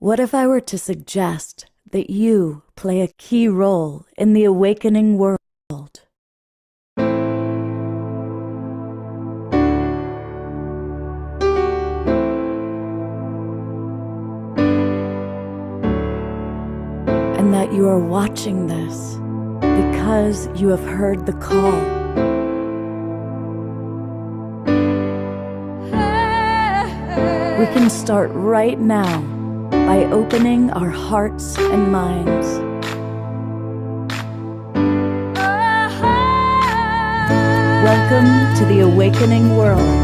What if I were to suggest that you play a key role in the awakening world? And that you are watching this because you have heard the call. We can start right now by opening our hearts and minds. Welcome to the awakening world.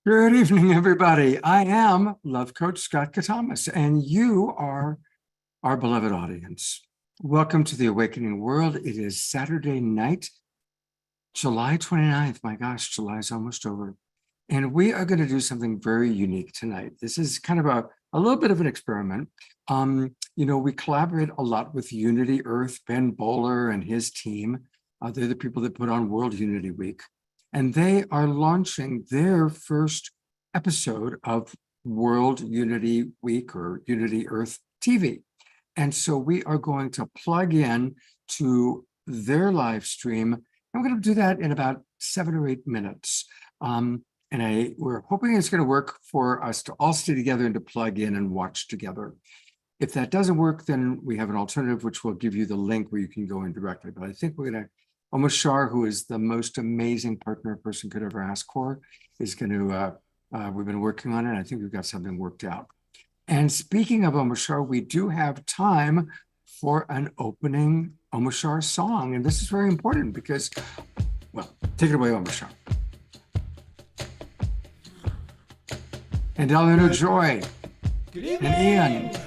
Good evening, everybody. I am Love Coach Scott Katamas, and you are our beloved audience. Welcome to the Awakening World. It is Saturday night, July 29th. My gosh, July is almost over. And we are going to do something very unique tonight. This is kind of a little bit of an experiment. We collaborate a lot with Unity Earth, Ben Bowler and his team. They're the people that put on World Unity Week. And they are launching their first episode of World Unity Week or Unity Earth TV. And so we are going to plug in to their live stream. And we're going to do that in about 7 or 8 minutes. We're hoping it's going to work for us to all stay together and to plug in and watch together. If that doesn't work, then we have an alternative, which will give you the link where you can go in directly. But I think we're going to Omashar, who is the most amazing partner a person could ever ask for, is going to, we've been working on it. I think we've got something worked out. And speaking of Omashar, we do have time for an opening Omashar song. And this is very important because, well, take it away, Omashar. And Eleanor Joy. Good evening. And Ian.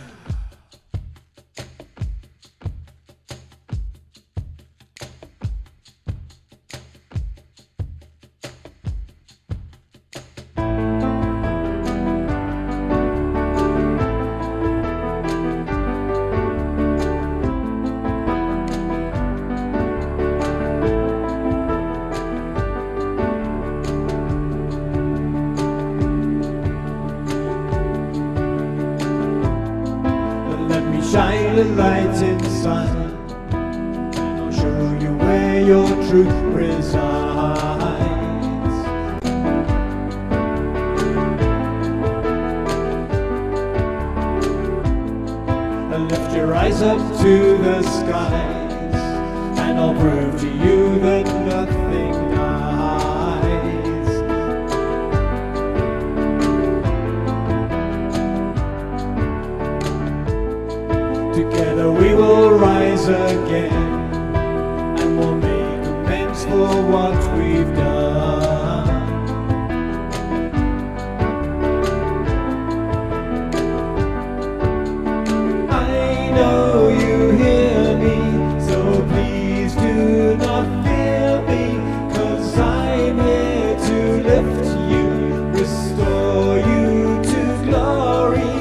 Shine a light inside, and I'll show you where your truth resides. And lift your eyes up to the skies, and I'll prove to you that nothing dies. Together we will rise again, and we'll make amends for what we've done. I know you hear me, so please do not fear me, 'cause I'm here to lift you, restore you to glory,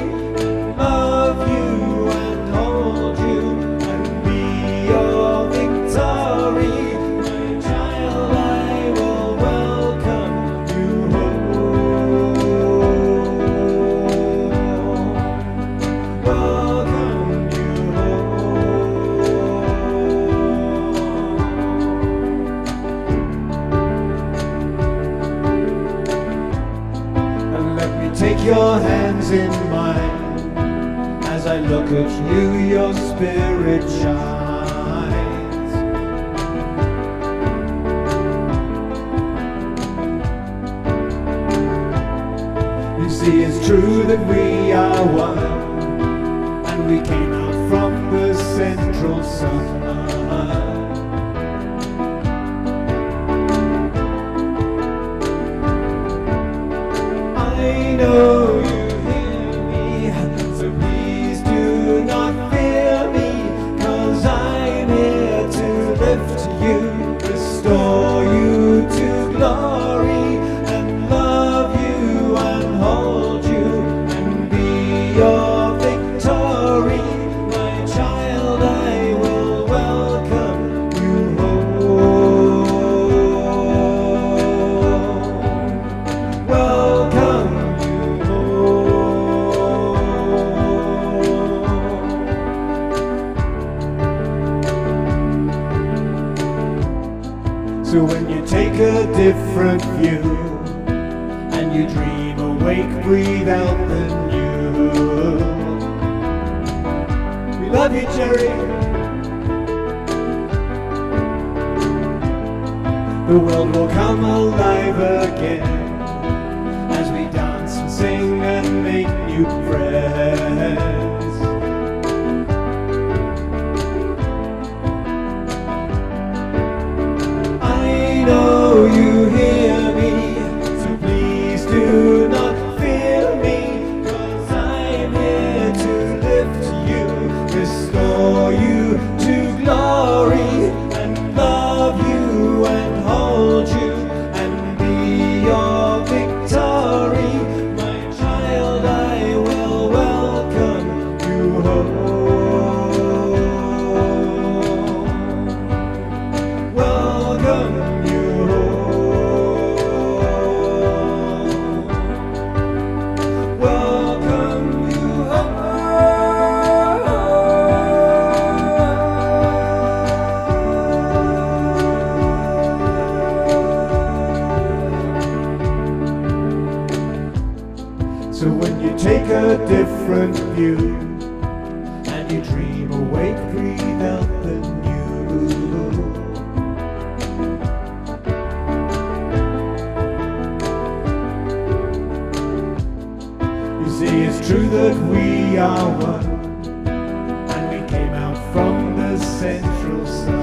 love you and hold you and be your victory. My child, I will your spirit shines. You see, it's true that we are one, and we came out from the central sun. I know you hear me, so please do not fear me, 'cause I'm here to lift you, restore you to glory, and love you and hold you and be your victory. My child, I will welcome you home. Welcome you home. So when you take a different view and you dream awake, breathe out the new. We love you, Jerry. The world will come alive again as we dance and sing and make new friends. I know you hear me, so please do not fear me, 'cause I'm here to lift you, restore you to glory, and love you and hold you and be your victory. My child, I will welcome you home. Welcome you home. Welcome you home. So when you take a different view and you dream awake, breathe out the new. You see, it's true that we are one, and we came out from the central sun.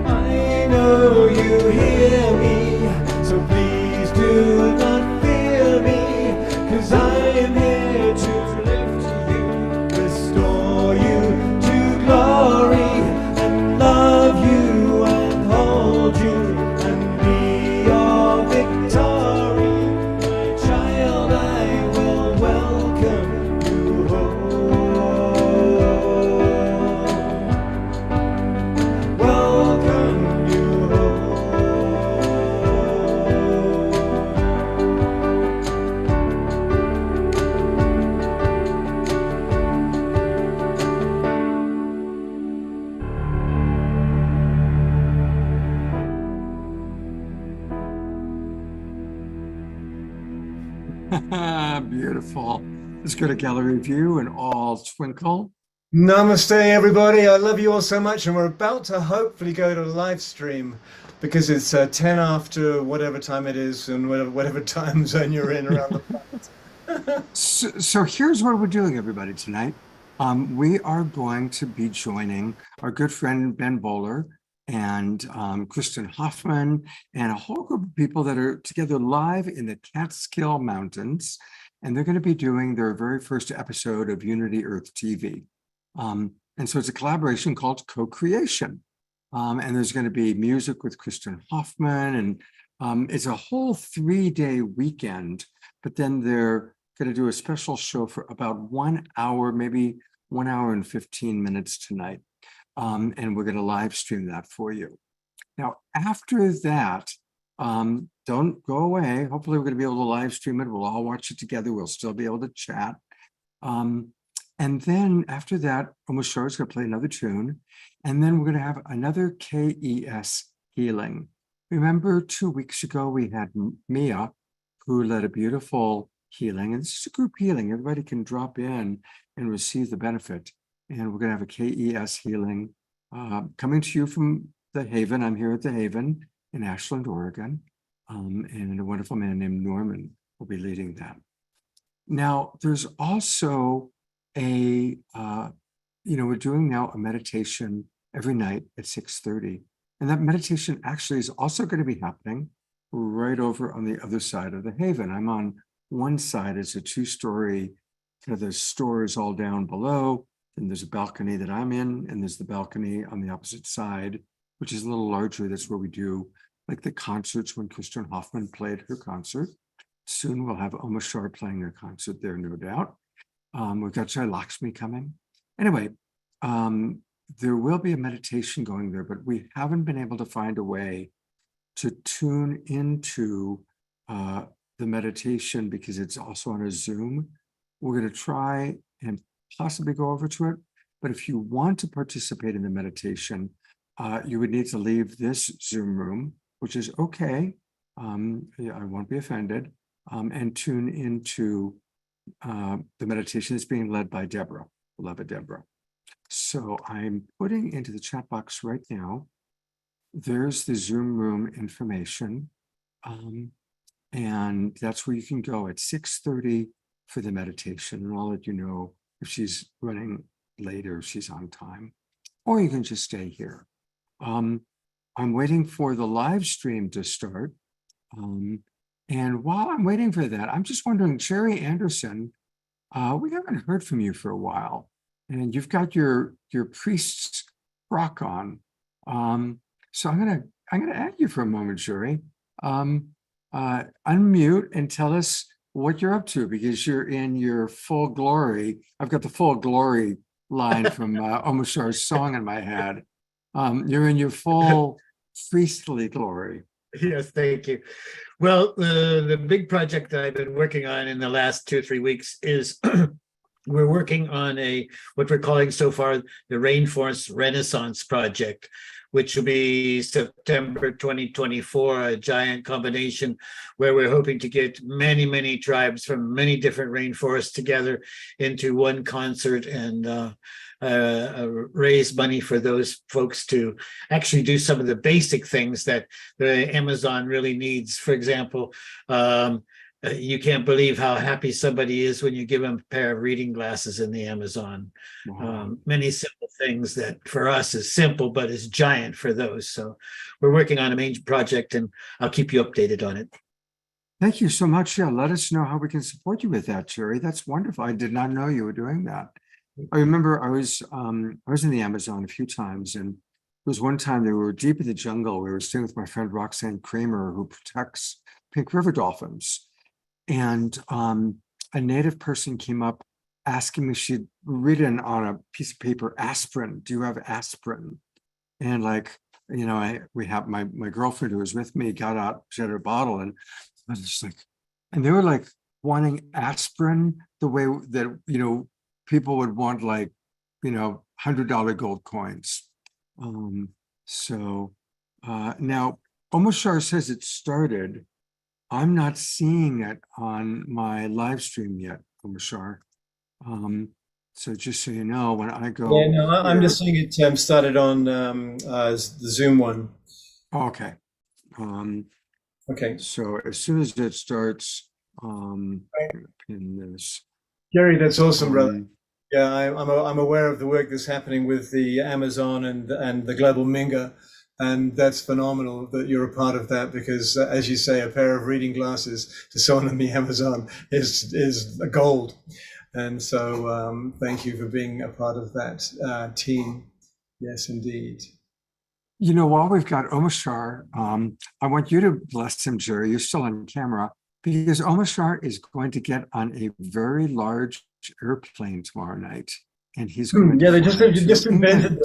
I know you hear me, so please do not fear me, 'cause I'm here to lift you, restore you to glory, and love you and hold you and be your victory. My child, I will welcome you home. Welcome you home. Beautiful. Let's go to gallery view and all twinkle. Namaste, everybody. I love you all so much, and we're about to hopefully go to a live stream because it's 10 after whatever time it is and whatever time zone you're in around the planet. So here's what we're doing, everybody, tonight. We are going to be joining our good friend Ben Bowler and Kristen Hoffman and a whole group of people that are together live in the Catskill Mountains. And they're going to be doing their very first episode of Unity Earth TV. And so it's a collaboration called Co-Creation. And there's going to be music with Kristen Hoffman, and it's a whole 3-day weekend, but then they're going to do a special show for about 1 hour, maybe 1 hour and 15 minutes tonight. And we're going to live stream that for you. Now, after that, don't go away. Hopefully we're going to be able to live stream it. We'll all watch it together. We'll still be able to chat. And then after that, Omashar is going to play another tune. And then we're going to have another KES healing. Remember 2 weeks ago, we had Mia who led a beautiful healing. And this is a group healing. Everybody can drop in and receive the benefit. And we're going to have a KES healing coming to you from the Haven. I'm here at the Haven in Ashland, Oregon. And a wonderful man named Norman will be leading that. Now, there's also we're doing now a meditation every night at 6:30. And that meditation actually is also going to be happening right over on the other side of the Haven. I'm on one side. It's a 2-story, kind of the store is all down below. And there's a balcony that I'm in, and there's the balcony on the opposite side, which is a little larger. That's where we do like the concerts when Kristen Hoffman played her concert. Soon we'll have Omashar playing a concert there, no doubt. We've got Jai Lakshmi coming. Anyway, there will be a meditation going there, but we haven't been able to find a way to tune into the meditation because it's also on a Zoom. We're going to try and possibly go over to it. But if you want to participate in the meditation, you would need to leave this Zoom room, which is okay. Yeah, I won't be offended, and tune into the meditation that's being led by Deborah, beloved Deborah. So I'm putting into the chat box right now. There's the Zoom room information. And that's where you can go at 6:30 for the meditation. And I'll let you know if she's running late or if she's on time, or you can just stay here. I'm waiting for the live stream to start. And while I'm waiting for that, I'm just wondering, Jerry Anderson, we haven't heard from you for a while, and you've got your priest's frock on. So I'm gonna add you for a moment, Jerry. Unmute and tell us what you're up to, because you're in your full glory. I've got the full glory line from Omashar's song in my head. You're in your full priestly glory. Yes, thank you. Well, the big project that I've been working on in the last 2 or 3 weeks is we're working on what we're calling so far the Rainforest Renaissance Project, which will be September 2024, a giant combination where we're hoping to get many, many tribes from many different rainforests together into one concert and raise money for those folks to actually do some of the basic things that the Amazon really needs. For example, you can't believe how happy somebody is when you give them a pair of reading glasses in the Amazon. Wow. Many simple things that for us is simple, but is giant for those. So we're working on a major project, and I'll keep you updated on it. Thank you so much. Yeah, let us know how we can support you with that, Jerry. That's wonderful. I did not know you were doing that. I remember I was in the Amazon a few times, and there was one time they were deep in the jungle. We were staying with my friend Roxanne Kramer, who protects pink river dolphins. And a native person came up asking me, she'd written on a piece of paper, aspirin, do you have aspirin? And like, you know, we have my girlfriend who was with me got out, she had her bottle, and I was just like, and they were like wanting aspirin the way that, you know, people would want like, you know, $100 gold coins. Now Omashar says it started. I'm not seeing it on my live stream yet, Omashar. So just so you know, when I go, Yeah, no, I'm just seeing it started on the Zoom one. Okay. Okay. So as soon as it starts, pin this. Gary, that's awesome, brother. Yeah, I'm aware of the work that's happening with the Amazon and the Global Minga, and that's phenomenal that you're a part of that, because as you say, a pair of reading glasses to someone in the Amazon is a gold. And so thank you for being a part of that team. Yes, indeed. You know, while we've got Omashar, I want you to bless him, Jerry. You're still on camera, because Omashar is going to get on a very large airplane tomorrow night, and he's going they just invented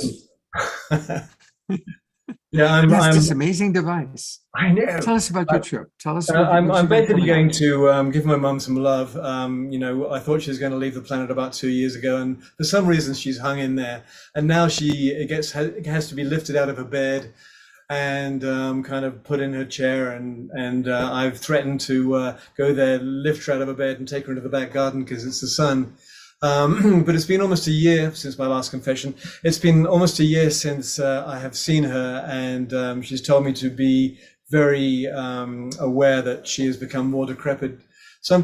them. Yeah, I'm this amazing device. I know. Tell us about your trip. Tell us. I'm basically going to give my mum some love. You know, I thought she was going to leave the planet about 2 years ago, and for some reason she's hung in there. And now she has to be lifted out of her bed, and kind of put in her chair, and I've threatened to go there, lift her out of her bed, and take her into the back garden because it's the sun. But it's been almost a year since my last confession. It's been almost a year since I have seen her, and she's told me to be very aware that she has become more decrepit. So I'm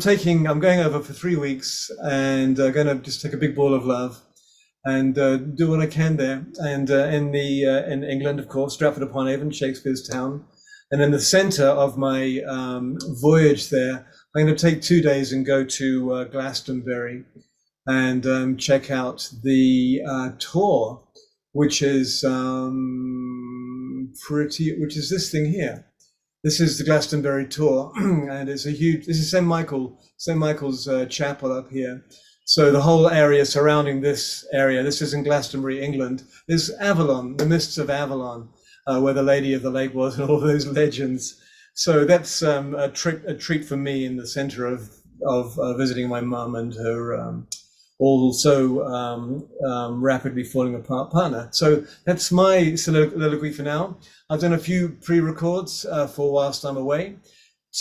going over for 3 weeks, and going to just take a big ball of love and do what I can there. And in England, of course, Stratford-upon-Avon, Shakespeare's town. And in the center of my voyage there, I'm going to take 2 days and go to Glastonbury and check out the tour, which is which is this thing here. This is the Glastonbury tour, and it's a huge. This is St. Michael's chapel up here. So the whole area surrounding this area, this is in Glastonbury, England. There's Avalon, the mists of Avalon, where the Lady of the Lake was, and all those legends. So that's a treat for me in the center of visiting my mum and her also rapidly falling apart partner. So that's my soliloquy for now. I've done a few pre-records for whilst I'm away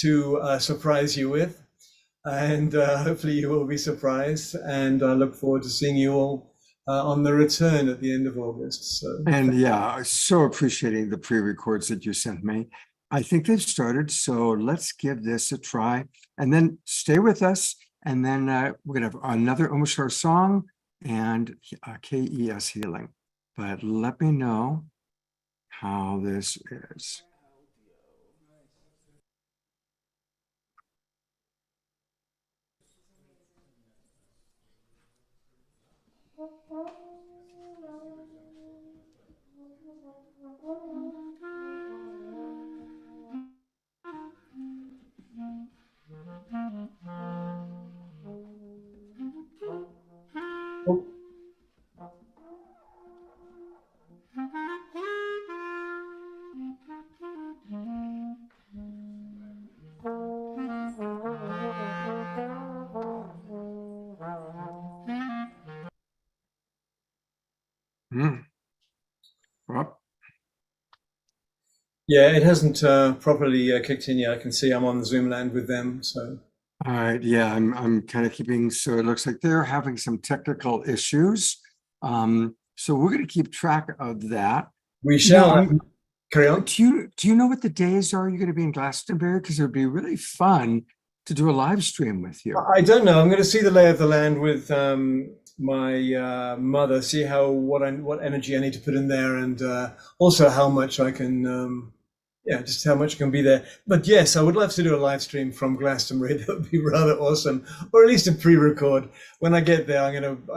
to surprise you with, and hopefully you will be surprised. And I look forward to seeing you all on the return at the end of August. So. And yeah, so appreciating the pre-records that you sent me. I think they've started, so let's give this a try, and then stay with us. And then we're going to have another Omashar song and KES healing. But let me know how this is. Well, yeah, it hasn't properly kicked in yet. I can see I'm on Zoom land with them. So. All right, yeah, I'm kind of keeping. So it looks like they're having some technical issues. So we're going to keep track of that. We shall. Carry on. Do you know what the days are you're going to be in Glastonbury? Because it would be really fun to do a live stream with you. I don't know. I'm going to see the lay of the land with my mother, see what energy I need to put in there, and also how much I can, just how much can be there. But yes, I would love to do a live stream from Glastonbury. That would be rather awesome, or at least a pre-record. When I get there, I'm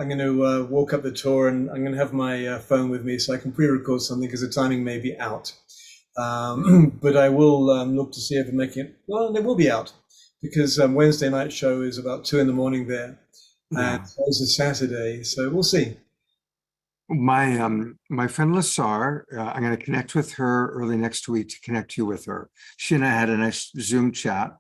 gonna walk up the tour, and I'm gonna have my phone with me so I can pre-record something because the timing may be out. But I will look to see if I'm making it. Well, it will be out because Wednesday night show is about 2 a.m. there, and it's a Saturday, so we'll see. My friend Lasar, I'm going to connect with her early next week to connect you with her. She and I had a nice Zoom chat,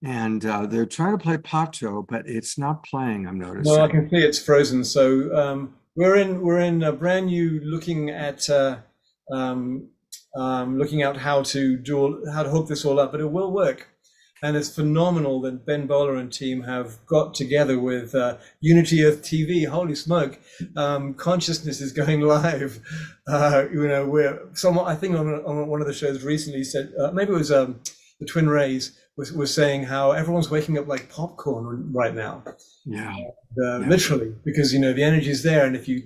and they're trying to play Pato, but it's not playing. I'm noticing. No, I can see it's frozen. So we're in a brand new looking at how to hook this all up, but it will work. And it's phenomenal that Ben Bowler and team have got together with Unity Earth TV. Holy smoke! Consciousness is going live. I think on one of the shows recently said, maybe it was the Twin Rays was saying how everyone's waking up like popcorn right now. Yeah. Literally, because the energy is there, and if you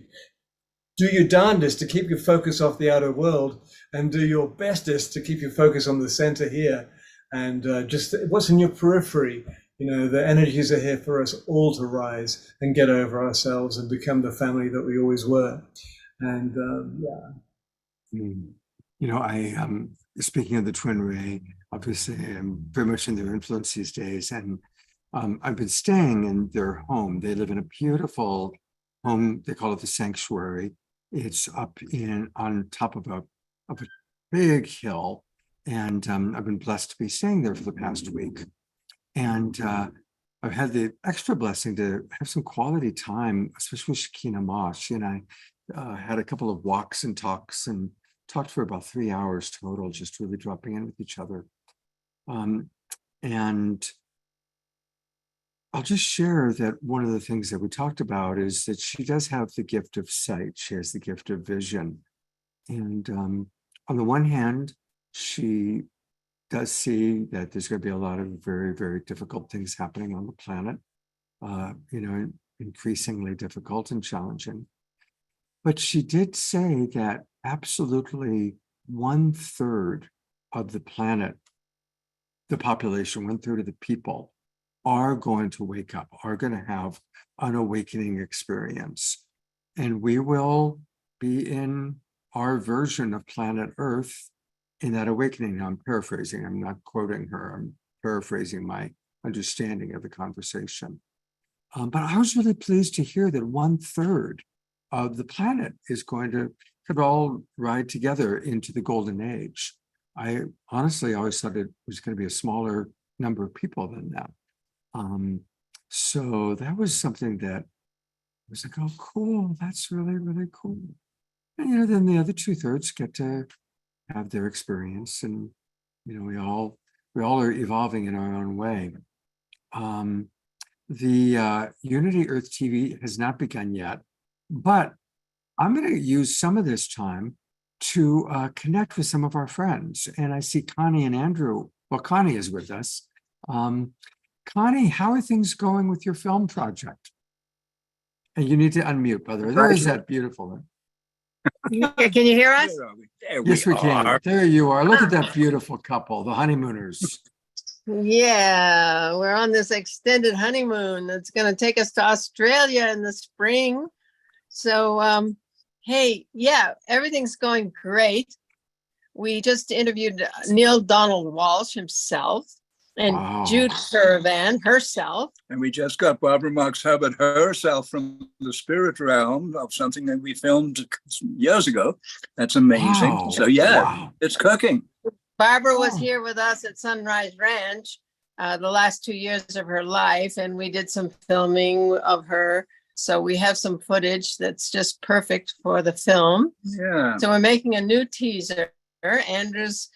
do your darndest to keep your focus off the outer world and do your bestest to keep your focus on the center here. And just what's in your periphery, the energies are here for us all to rise and get over ourselves and become the family that we always were. And speaking of the Twin Ray, obviously I'm very much in their influence these days, and I've been staying in their home. They live in a beautiful home. They call it the Sanctuary. It's up on top of a big hill. And I've been blessed to be staying there for the past week. And I've had the extra blessing to have some quality time, especially with Shekinah Ma. She and I had a couple of walks and talks and talked for about 3 hours total, just really dropping in with each other. And I'll just share that one of the things that we talked about is that she does have the gift of sight. She has the gift of vision. And on the one hand, she does see that there's going to be a lot of very, very difficult things happening on the planet, increasingly difficult and challenging. But she did say that absolutely 1/3 of the planet, the population, 1/3 of the people are going to wake up, are going to have an awakening experience. And we will be in our version of planet Earth in that awakening. Now, I'm paraphrasing, I'm not quoting her, I'm paraphrasing my understanding of the conversation. But I was really pleased to hear that 1/3 of the planet is going to could all ride together into the golden age. I honestly always thought it was going to be a smaller number of people than that. So that was something that was like, oh, cool, that's really, really cool. And then the other 2/3 get to have their experience, and we all are evolving in our own way. The Unity Earth TV has not begun yet, but I'm going to use some of this time to connect with some of our friends. And I see Connie and Andrew. Well, Connie is with us. Connie, how are things going with your film project? And you need to unmute, brother. There is that beautiful. Yeah, can you hear us? Yes, we can. There you are. Look at that beautiful couple, the honeymooners. Yeah, we're on this extended honeymoon that's going to take us to Australia in the spring. So, hey, yeah, everything's going great. We just interviewed Neil Donald Walsh himself and Jude Caravan herself. And we just got Barbara Marx Hubbard herself from the spirit realm of something that we filmed years ago. That's amazing. Wow. So, yeah, it's cooking. Barbara was here with us at Sunrise Ranch the last 2 years of her life, and we did some filming of her. So we have some footage that's just perfect for the film. Yeah. So we're making a new teaser. Andrew's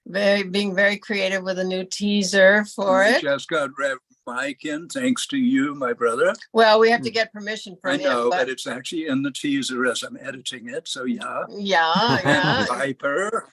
being very creative with a new teaser for it. Just got Rev Mike in, thanks to you, my brother. Well, we have to get permission from him. I know, but it's actually in the teaser as I'm editing it. So, yeah. Yeah. Piper.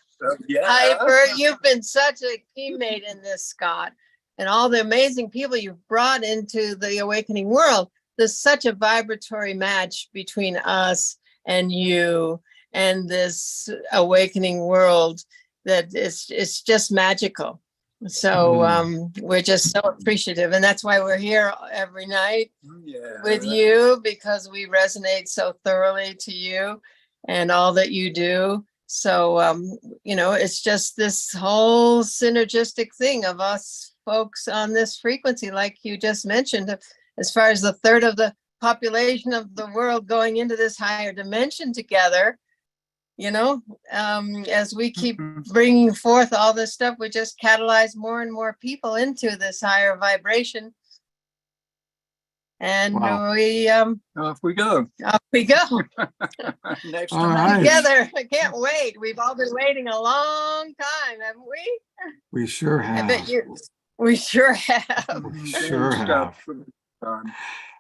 Yeah. Piper, you've been such a teammate in this, Scott, and all the amazing people you've brought into the awakening world. There's such a vibratory match between us and you and this awakening world that it's just magical. So we're just so appreciative, and that's why we're here every night with you, because we resonate so thoroughly to you and all that you do. So it's just this whole synergistic thing of us folks on this frequency, like you just mentioned, as far as 1/3 of the population of the world going into this higher dimension together. As we keep bringing forth all this stuff, we just catalyze more and more people into this higher vibration. And we off we go. Off we go. Next time. Together. I can't wait. We've all been waiting a long time, haven't we? We sure have. I bet you. We sure have. We sure have.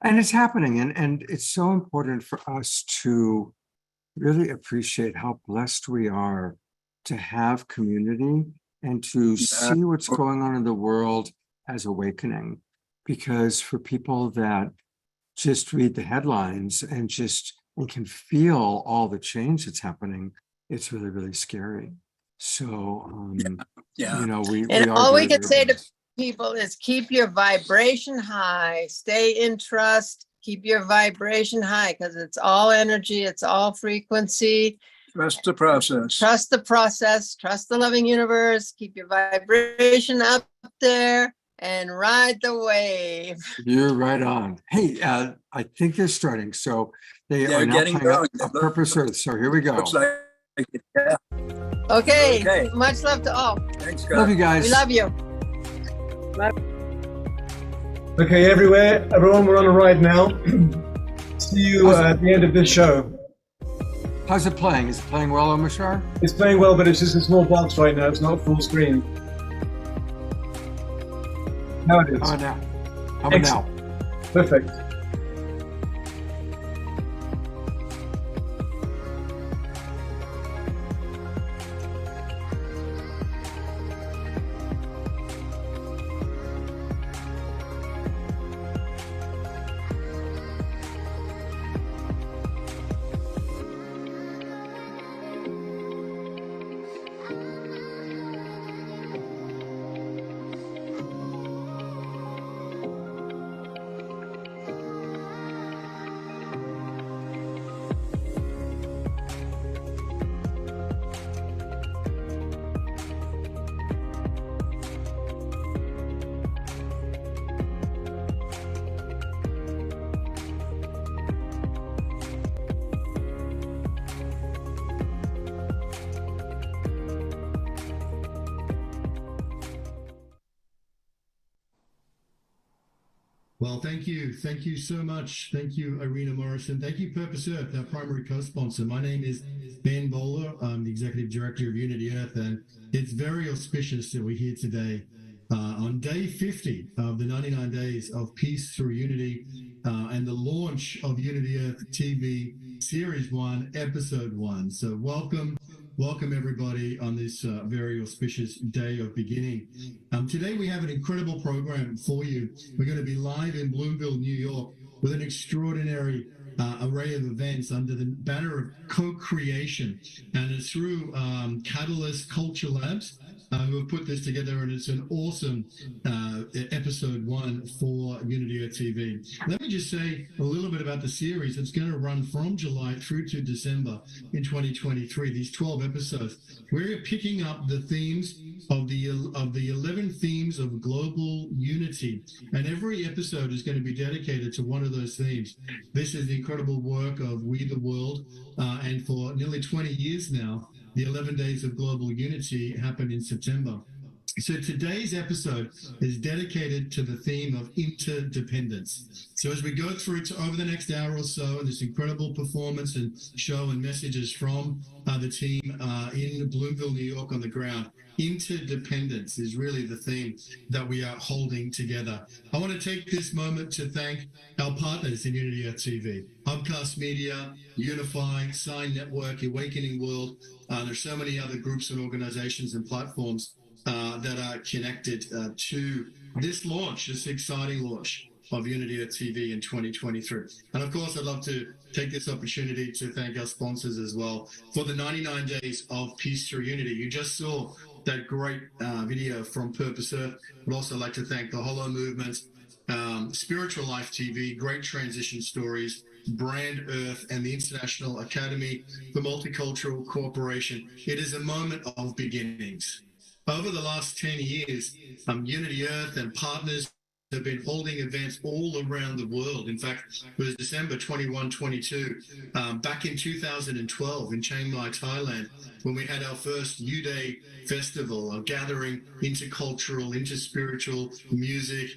And it's happening. And it's so important for us to really appreciate how blessed we are to have community and to see what's going on in the world as awakening. Because for people that just read the headlines and can feel all the change that's happening, it's really, really scary. So, all we can say to people is keep your vibration high, stay in trust, keep your vibration high, because it's all energy, it's all frequency. Trust the process. Trust the process, trust the loving universe, keep your vibration up there and ride the wave. You're right on. Hey, I think they're starting. So they are now getting playing going. a Purpose Earth. So here we go. Looks like, yeah. Okay. Much love to all. Thanks, guys. Love you guys. We love you. Okay, everyone, we're on a ride now. See you at the end of this show. How's it playing? Is it playing well, Omashar? It's playing well, but it's just a small box right now. It's not full screen. Now it is. How about now? How about now? Perfect. Well, thank you. Thank you so much. Thank you, Irina Morrison. Thank you, Purpose Earth, our primary co-sponsor. My name is Ben Bowler. I'm the Executive Director of Unity Earth, and it's very auspicious that we're here today on day 50 of the 99 Days of Peace Through Unity and the launch of Unity Earth TV Series 1, Episode 1. So welcome everybody on this very auspicious day of beginning. Today we have an incredible program for you. We're going to be live in Bloomville, New York, with an extraordinary array of events under the banner of co-creation, and it's through Catalyst Culture Labs who have put this together, and it's an awesome episode 1 for Unity Earth TV. Let me just say a little bit about the series. It's going to run from July through to December in 2023. These 12 episodes. We're picking up the themes of the 11 themes of global unity, and every episode is going to be dedicated to one of those themes. This is the incredible work of We the World, and for nearly 20 years now, the 11 Days of Global Unity happened in September. So today's episode is dedicated to the theme of interdependence. So as we go through it over the next hour or so, this incredible performance and show and messages from the team in Bloomville, New York on the ground, interdependence is really the theme that we are holding together. I want to take this moment to thank our partners in Unity Earth TV, Hubcast Media, Unifying, Sign Network, Awakening World. There's so many other groups and organizations and platforms that are connected to this launch, this exciting launch of Unity Earth TV in 2023. And of course, I'd love to take this opportunity to thank our sponsors as well for the 99 Days of Peace Through Unity. You just saw that great video from Purpose Earth. I'd also like to thank the Hollow Movement, Spiritual Life TV, Great Transition Stories, Brand Earth, and the International Academy for Multicultural Cooperation. It is a moment of beginnings. Over the last 10 years, Unity Earth and partners have been holding events all around the world. In fact, it was December 21, 22, back in 2012 in Chiang Mai, Thailand, when we had our first U-Day festival, a gathering intercultural, interspiritual music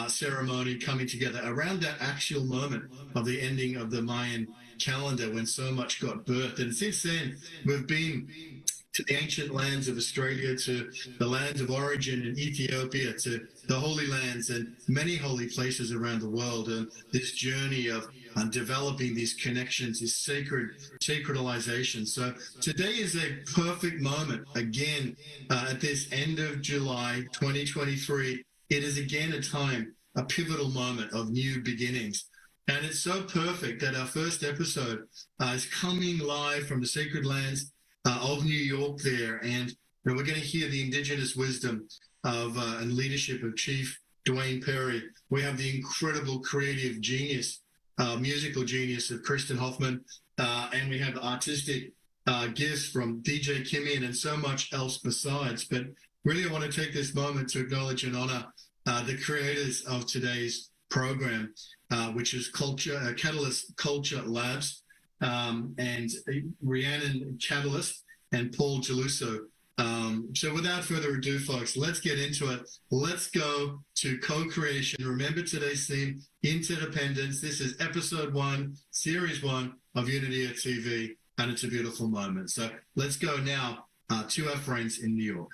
ceremony coming together around that actual moment of the ending of the Mayan calendar when so much got birthed. And since then, we've been to the ancient lands of Australia, to the lands of origin in Ethiopia, to the Holy Lands and many holy places around the world. And this journey of developing these connections, this sacralization. So today is a perfect moment. Again, at this end of July 2023, it is again a time, a pivotal moment of new beginnings. And it's so perfect that our first episode is coming live from the sacred lands of New York there, and we're going to hear the indigenous wisdom of and leadership of Chief Dwayne Perry. We have the incredible creative genius, musical genius of Kristen Hoffman, and we have artistic gifts from DJ Kimian and so much else besides. But really, I want to take this moment to acknowledge and honor the creators of today's program, which is Catalyst Culture Labs, and Rhiannon Catalyst and Paul Geluso. So without further ado, folks, let's get into it. Let's go to co-creation. Remember today's theme, interdependence. This is episode 1, series 1 of Unity Earth TV. and it's a beautiful moment. So let's go now to our friends in New York.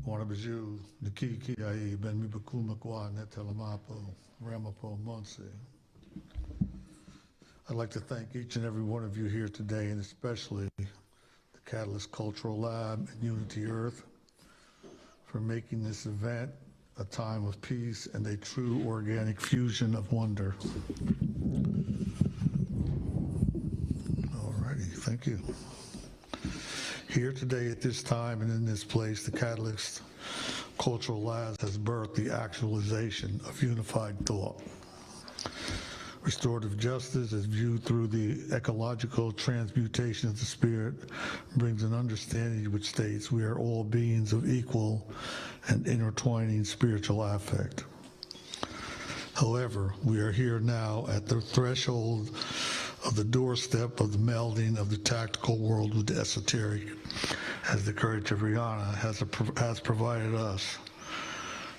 Wanabaju, Nikiki Ai, Ben Mibakumakwa, Netelamapo, Ramapo, Monse. I'd like to thank each and every one of you here today, and especially the Catalyst Cultural Lab and Unity Earth for making this event a time of peace and a true organic fusion of wonder. Alrighty, thank you. Here today at this time and in this place, the Catalyst Cultural Labs has birthed the actualization of unified thought. Restorative justice, as viewed through the ecological transmutation of the spirit, brings an understanding which states we are all beings of equal and intertwining spiritual affect. However, we are here now at the threshold of the doorstep of the melding of the tactical world with the esoteric, as the courage of Rihanna has provided us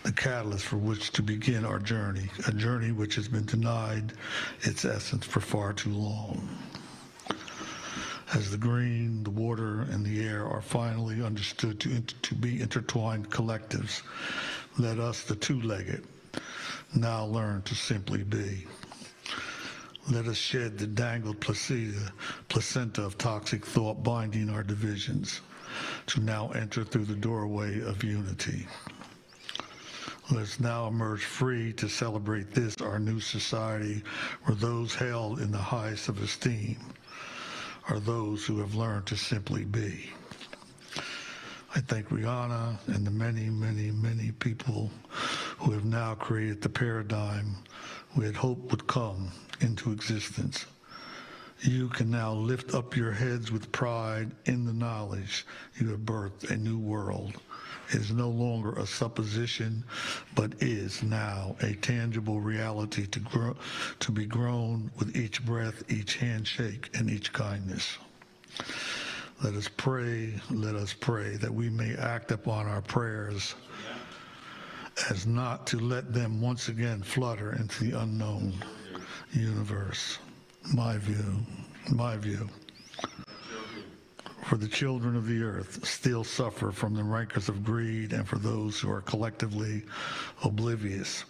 the catalyst for which to begin our journey, a journey which has been denied its essence for far too long. As the green, the water, and the air are finally understood to be intertwined collectives, let us, the two-legged, now learn to simply be. Let us shed the dangled placenta of toxic thought binding our divisions, to now enter through the doorway of unity. Let us now emerge free to celebrate this, our new society, where those held in the highest of esteem are those who have learned to simply be. I thank Rihanna and the many, many, many people who have now created the paradigm we had hoped would come into existence. You can now lift up your heads with pride in the knowledge you have birthed a new world. It is no longer a supposition, but is now a tangible reality to be grown with each breath, each handshake, and each kindness. Let us pray that we may act upon our prayers as not to let them once again flutter into the unknown universe. My view. For the children of the earth still suffer from the rancors of greed, and for those who are collectively oblivious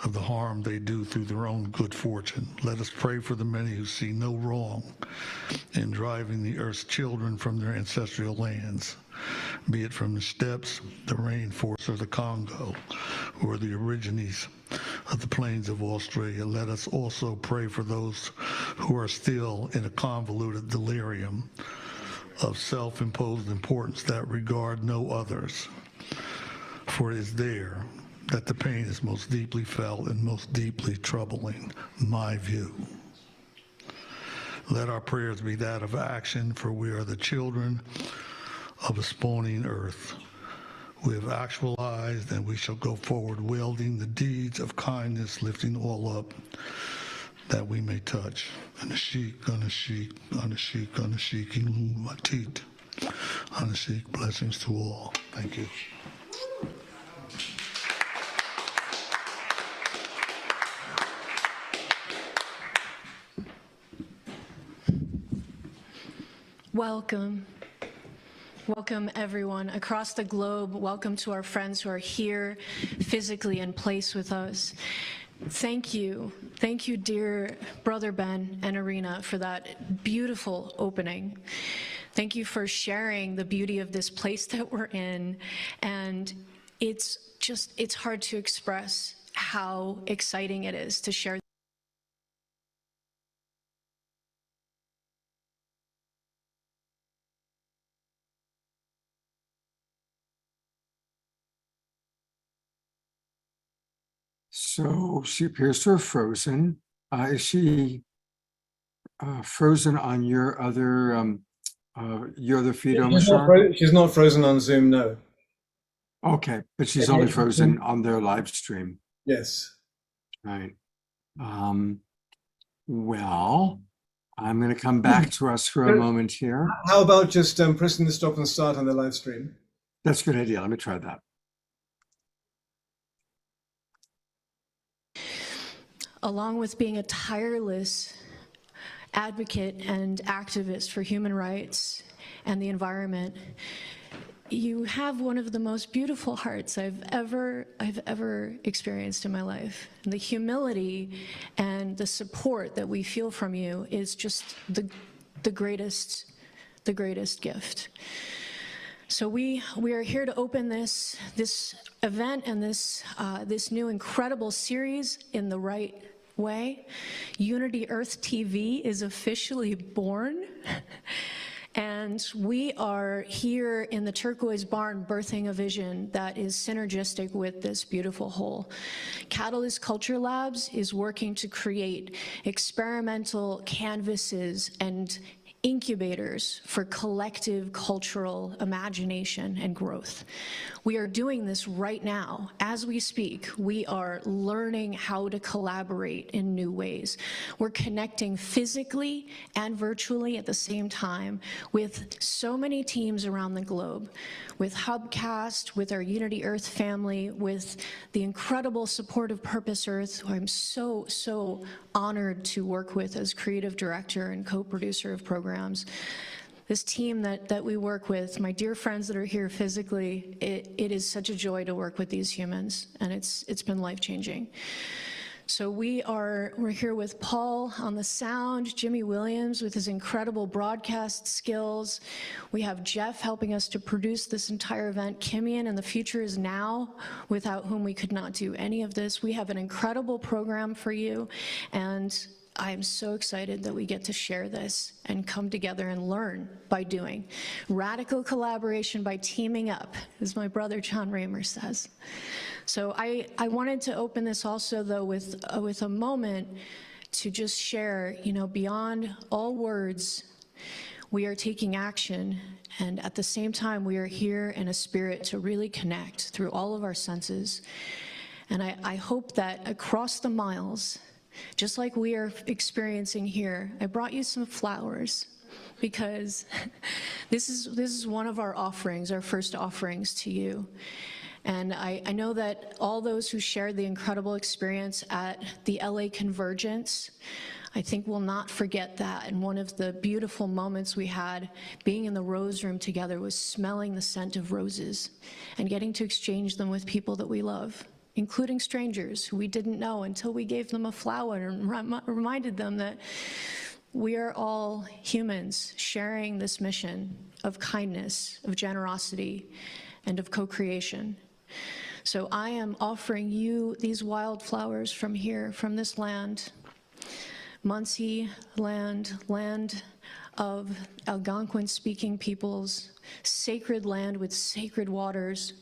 of the harm they do through their own good fortune. Let us pray for the many who see no wrong in driving the earth's children from their ancestral lands, be it from the steppes, the rainforests, or the Congo, or the origines of the plains of Australia. Let us also pray for those who are still in a convoluted delirium of self-imposed importance that regard no others. For it is there that the pain is most deeply felt and most deeply troubling. My view. Let our prayers be that of action, for we are the children of a spawning earth. We have actualized, and we shall go forward wielding the deeds of kindness, lifting all up that we may touch. Anashik, Anashik, Anashik, Anashik, Ilum Matit. Anashik, blessings to all. Thank you. Welcome. Welcome, everyone across the globe. Welcome to our friends who are here physically in place with us. Thank you. Thank you, dear Brother Ben and Irina, for that beautiful opening. Thank you for sharing the beauty of this place that we're in. And it's hard to express how exciting it is to share. So she appears to have frozen. Is she frozen on your other feed, Omashar? She's not frozen on Zoom, no. Okay, but she's only frozen on their live stream. Yes. Right. Well, I'm going to come back to us for a moment here. How about just pressing the stop and start on the live stream? That's a good idea. Let me try that. Along with being a tireless advocate and activist for human rights and the environment, you have one of the most beautiful hearts I've ever experienced in my life. The humility and the support that we feel from you is just the greatest gift. So we are here to open this event and this new incredible series in the right way. Unity Earth TV is officially born, And we are here in the Turquoise Barn birthing a vision that is synergistic with this beautiful whole. Catalyst Culture Labs is working to create experimental canvases and incubators for collective cultural imagination and growth. We are doing this right now. As we speak, we are learning how to collaborate in new ways. We're connecting physically and virtually at the same time with so many teams around the globe, with Hubcast, with our Unity Earth family, with the incredible support of Purpose Earth, who I'm so honored to work with as creative director and co-producer of programs. This team that we work with, my dear friends that are here physically, it is such a joy to work with these humans, and it's been life-changing. So we're here with Paul on the sound, Jimmy Williams with his incredible broadcast skills. We have Jeff helping us to produce this entire event, Kimian, and the future is now, without whom we could not do any of this. We have an incredible program for you, and I'm so excited that we get to share this and come together and learn by doing. Radical collaboration by teaming up, as my brother John Raymer says. So I wanted to open this also, though, with a moment to just share, beyond all words, we are taking action, and at the same time, we are here in a spirit to really connect through all of our senses. And I hope that across the miles, just like we are experiencing here, I brought you some flowers because this is one of our offerings, our first offerings to you. And I know that all those who shared the incredible experience at the LA Convergence, I think will not forget that. And one of the beautiful moments we had being in the rose room together was smelling the scent of roses and getting to exchange them with people that we love, including strangers who we didn't know until we gave them a flower and reminded them that we are all humans sharing this mission of kindness, of generosity, and of co-creation. So I am offering you these wildflowers from here, from this land, Munsee land, land of Algonquin-speaking peoples, sacred land with sacred waters.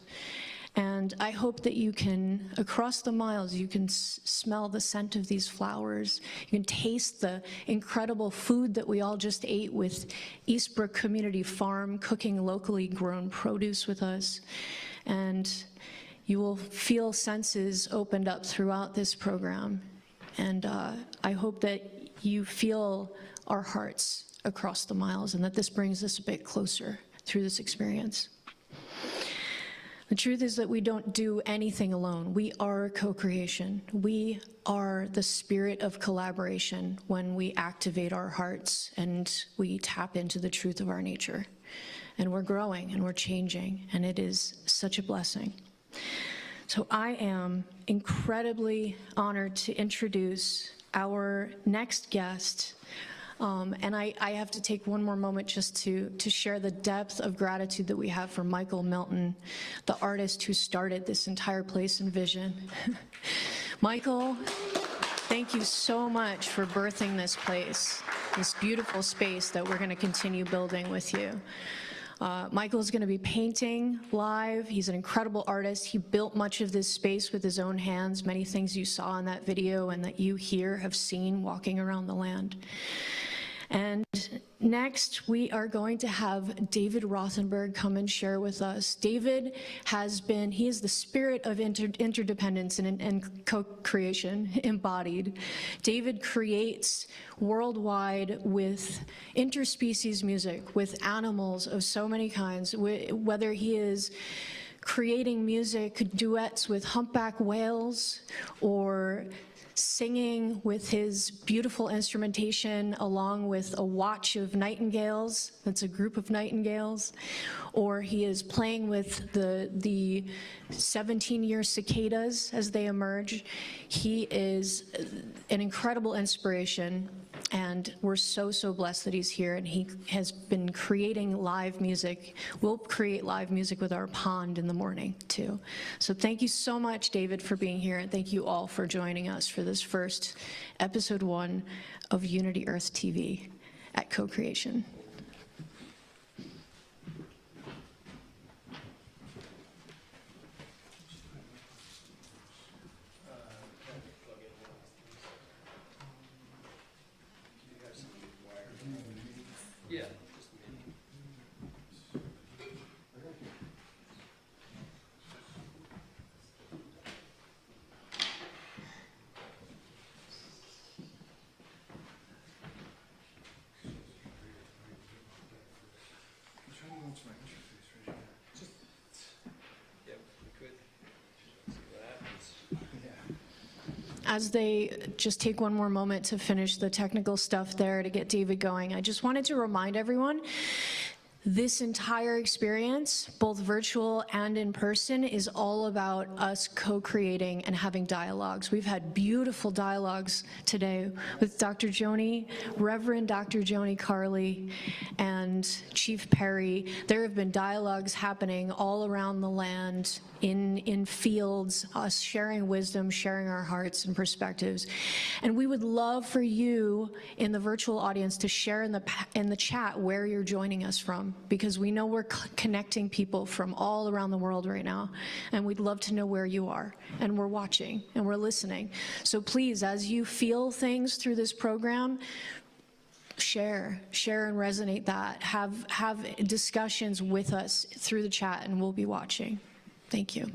And I hope that you can, across the miles, you can smell the scent of these flowers. You can taste the incredible food that we all just ate with Eastbrook Community Farm, cooking locally grown produce with us. And you will feel senses opened up throughout this program. And I hope that you feel our hearts across the miles and that this brings us a bit closer through this experience. The truth is that we don't do anything alone. We are co-creation. We are the spirit of collaboration when we activate our hearts and we tap into the truth of our nature. And we're growing and we're changing, and it is such a blessing. So I am incredibly honored to introduce our next guest. And I have to take one more moment just to share the depth of gratitude that we have for Michael Milton, the artist who started this entire place and vision. Michael, thank you so much for birthing this place, this beautiful space that we're going to continue building with you. Michael's going to be painting live. He's an incredible artist. He built much of this space with his own hands, many things you saw in that video and that you here have seen walking around the land. And next, we are going to have David Rothenberg come and share with us. David he is the spirit of interdependence and co-creation embodied. David creates worldwide with interspecies music, with animals of so many kinds, whether he is creating music, duets with humpback whales, or singing with his beautiful instrumentation along with a watch of nightingales, that's a group of nightingales, or he is playing with the 17-year cicadas as they emerge. He is an incredible inspiration, and we're so blessed that he's here, and he has been creating live music. We'll create live music with our pond in the morning, too. So thank you so much, David, for being here, and thank you all for joining us for this first episode 1 of Unity Earth TV at Co-Creation. As they just take one more moment to finish the technical stuff there to get David going, I just wanted to remind everyone, this entire experience, both virtual and in person, is all about us co-creating and having dialogues. We've had beautiful dialogues today with Dr. Joni, Reverend Dr. Joni Carley, and Chief Perry. There have been dialogues happening all around the land, in fields, us sharing wisdom, sharing our hearts and perspectives. And we would love for you in the virtual audience to share in the chat where you're joining us from, because we know we're connecting people from all around the world right now, and we'd love to know where you are. And we're watching and we're listening. So please, as you feel things through this program, share and resonate that. Have discussions with us through the chat, and we'll be watching. Thank you.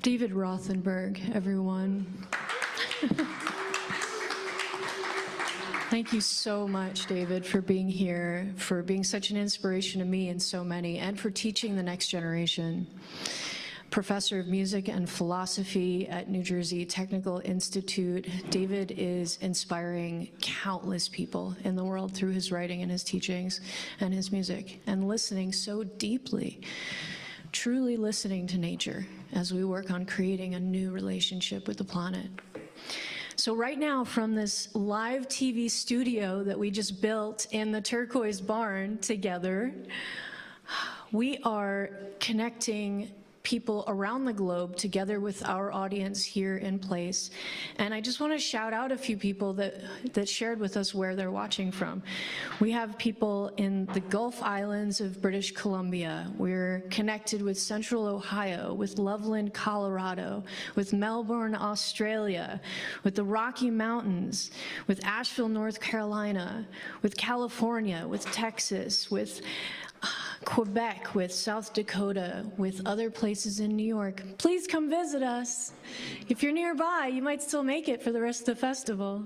David Rothenberg, everyone. Thank you so much, David, for being here, for being such an inspiration to me and so many, and for teaching the next generation. Professor of Music and Philosophy at New Jersey Technical Institute, David is inspiring countless people in the world through his writing and his teachings and his music, and listening so deeply, truly listening to nature as we work on creating a new relationship with the planet. So right now, from this live TV studio that we just built in the Turquoise Barn together, we are connecting people around the globe together with our audience here in place. And I just want to shout out a few people that shared with us where they're watching from. We have people in the Gulf Islands of British Columbia. We're connected with Central Ohio, with Loveland, Colorado, with Melbourne, Australia, with the Rocky Mountains, with Asheville, North Carolina, with California, with Texas, with Quebec, with South Dakota, with other places in New York. Please come visit us. If you're nearby, you might still make it for the rest of the festival.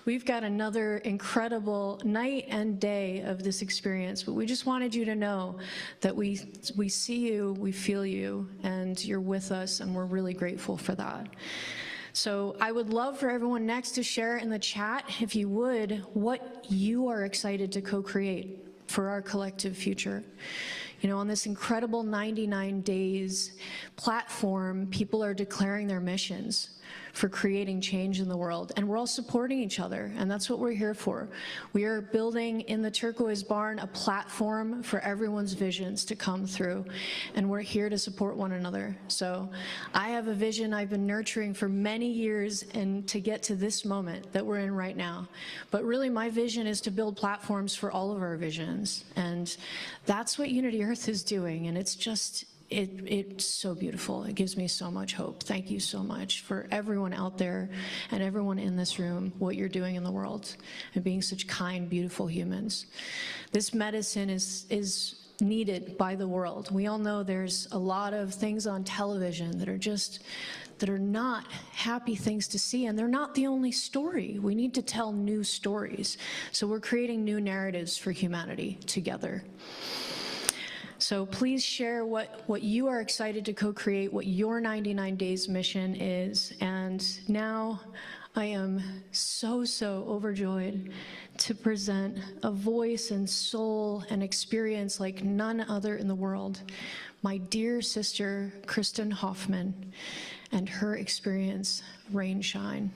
We've got another incredible night and day of this experience, but we just wanted you to know that we see you, we feel you, and you're with us, and we're really grateful for that. So I would love for everyone next to share in the chat, if you would, what you are excited to co-create for our collective future. You know, on this incredible 99 days platform, people are declaring their missions for creating change in the world, and we're all supporting each other, and that's what we're here for. We are building in the Turquoise Barn a platform for everyone's visions to come through, and we're here to support one another. So I have a vision I've been nurturing for many years, and to get to this moment that we're in right now. But really, my vision is to build platforms for all of our visions, and that's what Unity Earth is doing, and it's just, it's so beautiful. It gives me so much hope. Thank you so much for everyone out there and everyone in this room, what you're doing in the world and being such kind, beautiful humans. This medicine is needed by the world. We all know there's a lot of things on television that are not happy things to see, and they're not the only story. We need to tell new stories. So we're creating new narratives for humanity together. So please share what you are excited to co-create, what your 99 days mission is. And now I am so overjoyed to present a voice and soul and experience like none other in the world. My dear sister, Kristen Hoffman, and her experience, Rainshine.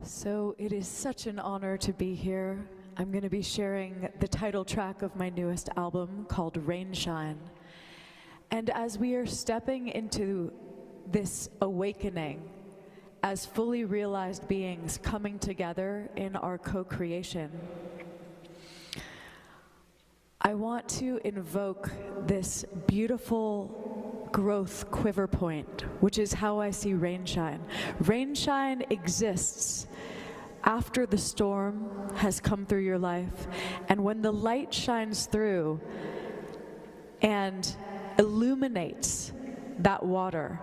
So it is such an honor to be here. I'm going to be sharing the title track of my newest album called Rainshine. And as we are stepping into this awakening as fully realized beings coming together in our co-creation, I want to invoke this beautiful growth quiver point, which is how I see Rainshine. Rainshine exists after the storm has come through your life, and when the light shines through and illuminates that water,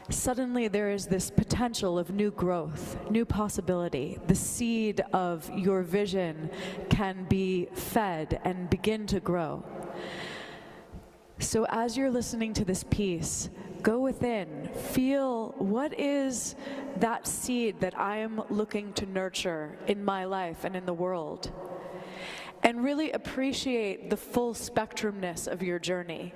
suddenly there is this potential of new growth, new possibility. The seed of your vision can be fed and begin to grow. So as you're listening to this piece, go within, feel what is that seed that I am looking to nurture in my life and in the world. And really appreciate the full spectrumness of your journey.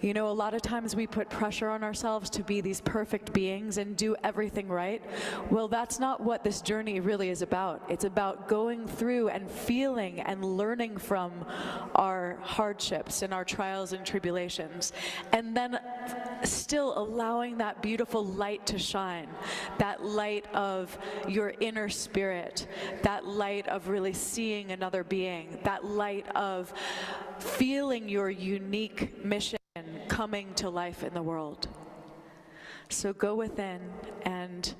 You know, a lot of times we put pressure on ourselves to be these perfect beings and do everything right. Well, that's not what this journey really is about. It's about going through and feeling and learning from our hardships and our trials and tribulations, and then still allowing that beautiful light to shine, that light of your inner spirit, that light of really seeing another being, that light of feeling your unique mission coming to life in the world. So go within and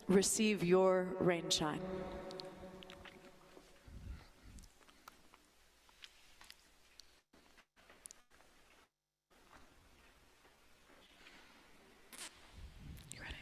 receive your rainshine. You ready?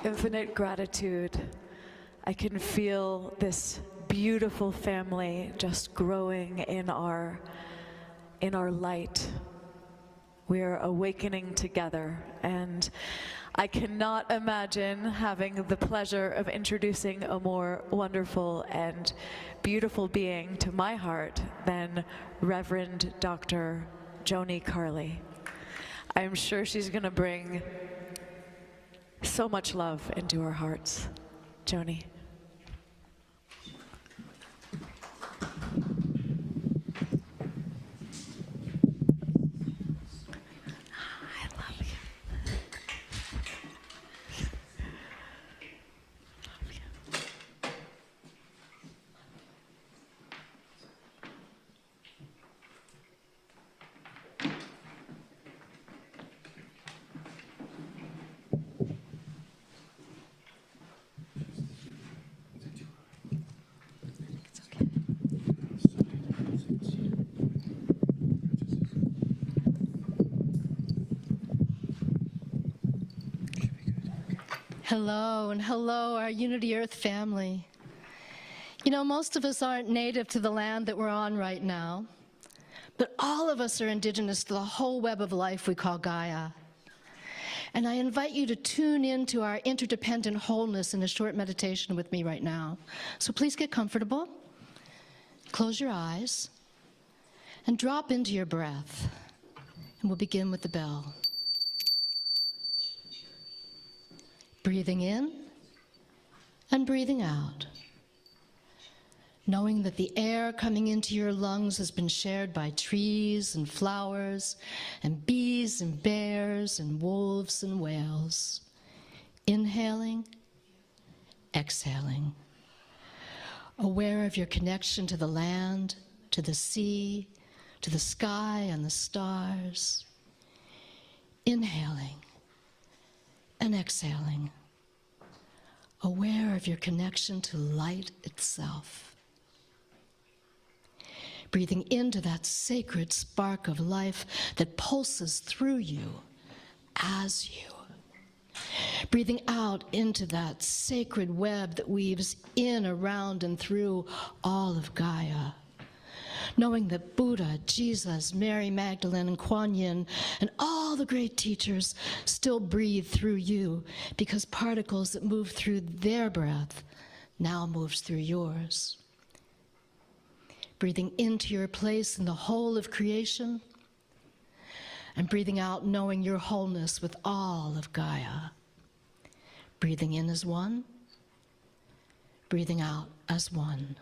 infinite gratitude. I can feel this beautiful family just growing in our light. We're awakening together, and I cannot imagine having the pleasure of introducing a more wonderful and beautiful being to my heart than Reverend Dr. Joni Carley. I'm sure she's going to bring so much love into our hearts. Joni. Hello, and hello, our Unity Earth family. You know, most of us aren't native to the land that we're on right now, but all of us are indigenous to the whole web of life we call Gaia. And I invite you to tune into our interdependent wholeness in a short meditation with me right now. So please get comfortable, close your eyes, and drop into your breath. And we'll begin with the bell. Breathing in and breathing out, knowing that the air coming into your lungs has been shared by trees and flowers and bees and bears and wolves and whales. Inhaling, exhaling, aware of your connection to the land, to the sea, to the sky and the stars. Inhaling and exhaling, aware of your connection to light itself. Breathing into that sacred spark of life that pulses through you as you. Breathing out into that sacred web that weaves in, around, and through all of Gaia. Knowing that Buddha, Jesus, Mary Magdalene, and Kuan Yin, and all the great teachers still breathe through you, because particles that move through their breath now moves through yours. Breathing into your place in the whole of creation, and breathing out knowing your wholeness with all of Gaia. Breathing in as one, breathing out as one.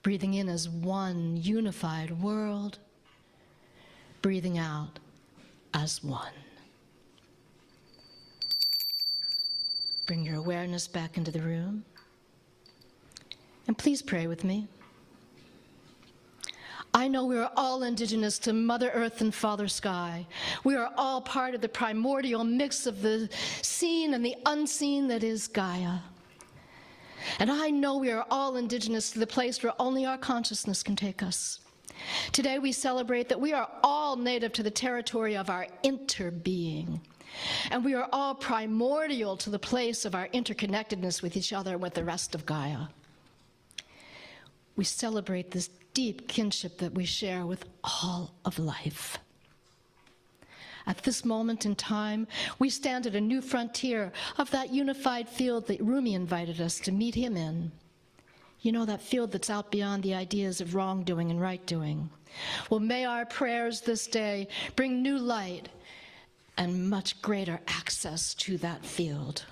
Breathing in as one unified world, breathing out as one. Bring your awareness back into the room, and please pray with me. I know we are all indigenous to Mother Earth and Father Sky. We are all part of the primordial mix of the seen and the unseen that is Gaia. And I know we are all indigenous to the place where only our consciousness can take us. Today we celebrate that we are all native to the territory of our interbeing. And we are all primordial to the place of our interconnectedness with each other and with the rest of Gaia. We celebrate this deep kinship that we share with all of life. At this moment in time, we stand at a new frontier of that unified field that Rumi invited us to meet him in. You know, that field that's out beyond the ideas of wrongdoing and right doing. Well, may our prayers this day bring new light and much greater access to that field.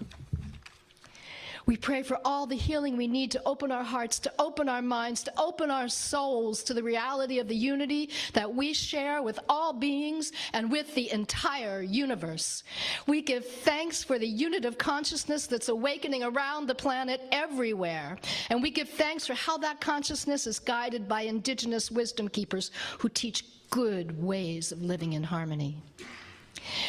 We pray for all the healing we need to open our hearts, to open our minds, to open our souls to the reality of the unity that we share with all beings and with the entire universe. We give thanks for the unit of consciousness that's awakening around the planet everywhere. And we give thanks for how that consciousness is guided by indigenous wisdom keepers who teach good ways of living in harmony.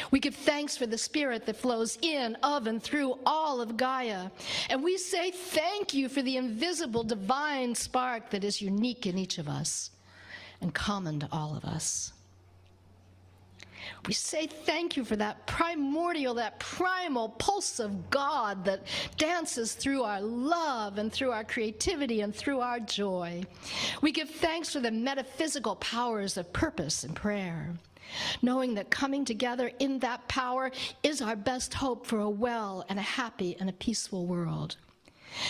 We give thanks for the spirit that flows in, of, and through all of Gaia. And we say thank you for the invisible divine spark that is unique in each of us and common to all of us. We say thank you for that primordial, that primal pulse of God that dances through our love and through our creativity and through our joy. We give thanks for the metaphysical powers of purpose and prayer, knowing that coming together in that power is our best hope for a well and a happy and a peaceful world.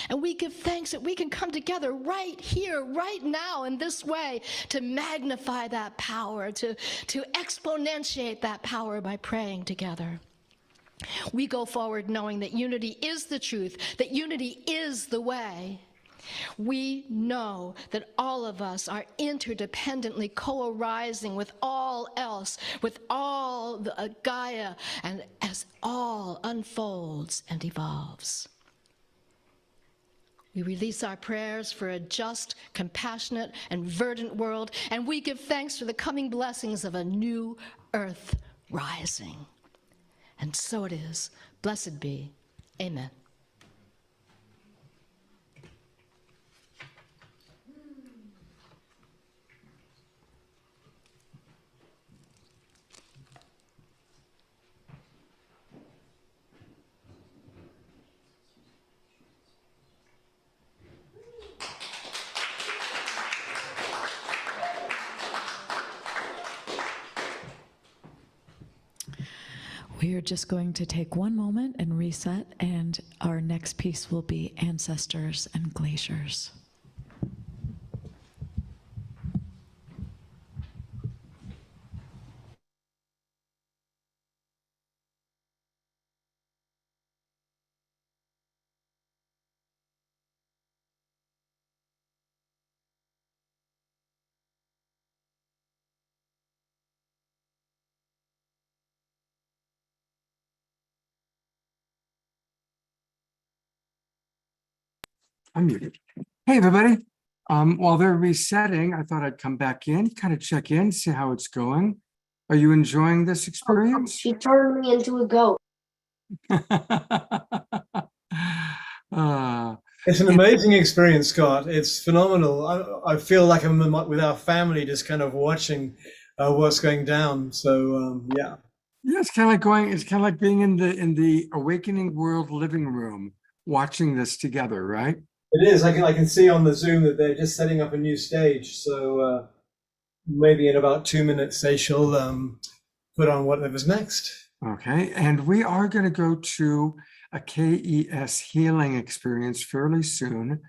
And we give thanks that we can come together right here, right now, in this way, to magnify that power, to exponentiate that power by praying together. We go forward knowing that unity is the truth, that unity is the way. We know that all of us are interdependently co-arising with all else, with all the Gaia, and as all unfolds and evolves. We release our prayers for a just, compassionate, and verdant world, and we give thanks for the coming blessings of a new earth rising. And so it is. Blessed be. Amen. We are just going to take one moment and reset, and our next piece will be Ancestors and Glaciers. I'm muted. Hey, everybody. While they're resetting, I thought I'd come back in, kind of check in, see how it's going. Are you enjoying this experience? She turned me into a goat. It's an amazing experience, Scott. It's phenomenal. I feel like I'm with our family, just kind of watching what's going down. So yeah. Yeah, it's kind of like going. It's kind of like being in the Awakening World living room, watching this together, right? It is. I can see on the Zoom that they're just setting up a new stage. So maybe in about 2 minutes they shall put on whatever's next. Okay, and we are going to go to a KES healing experience fairly soon.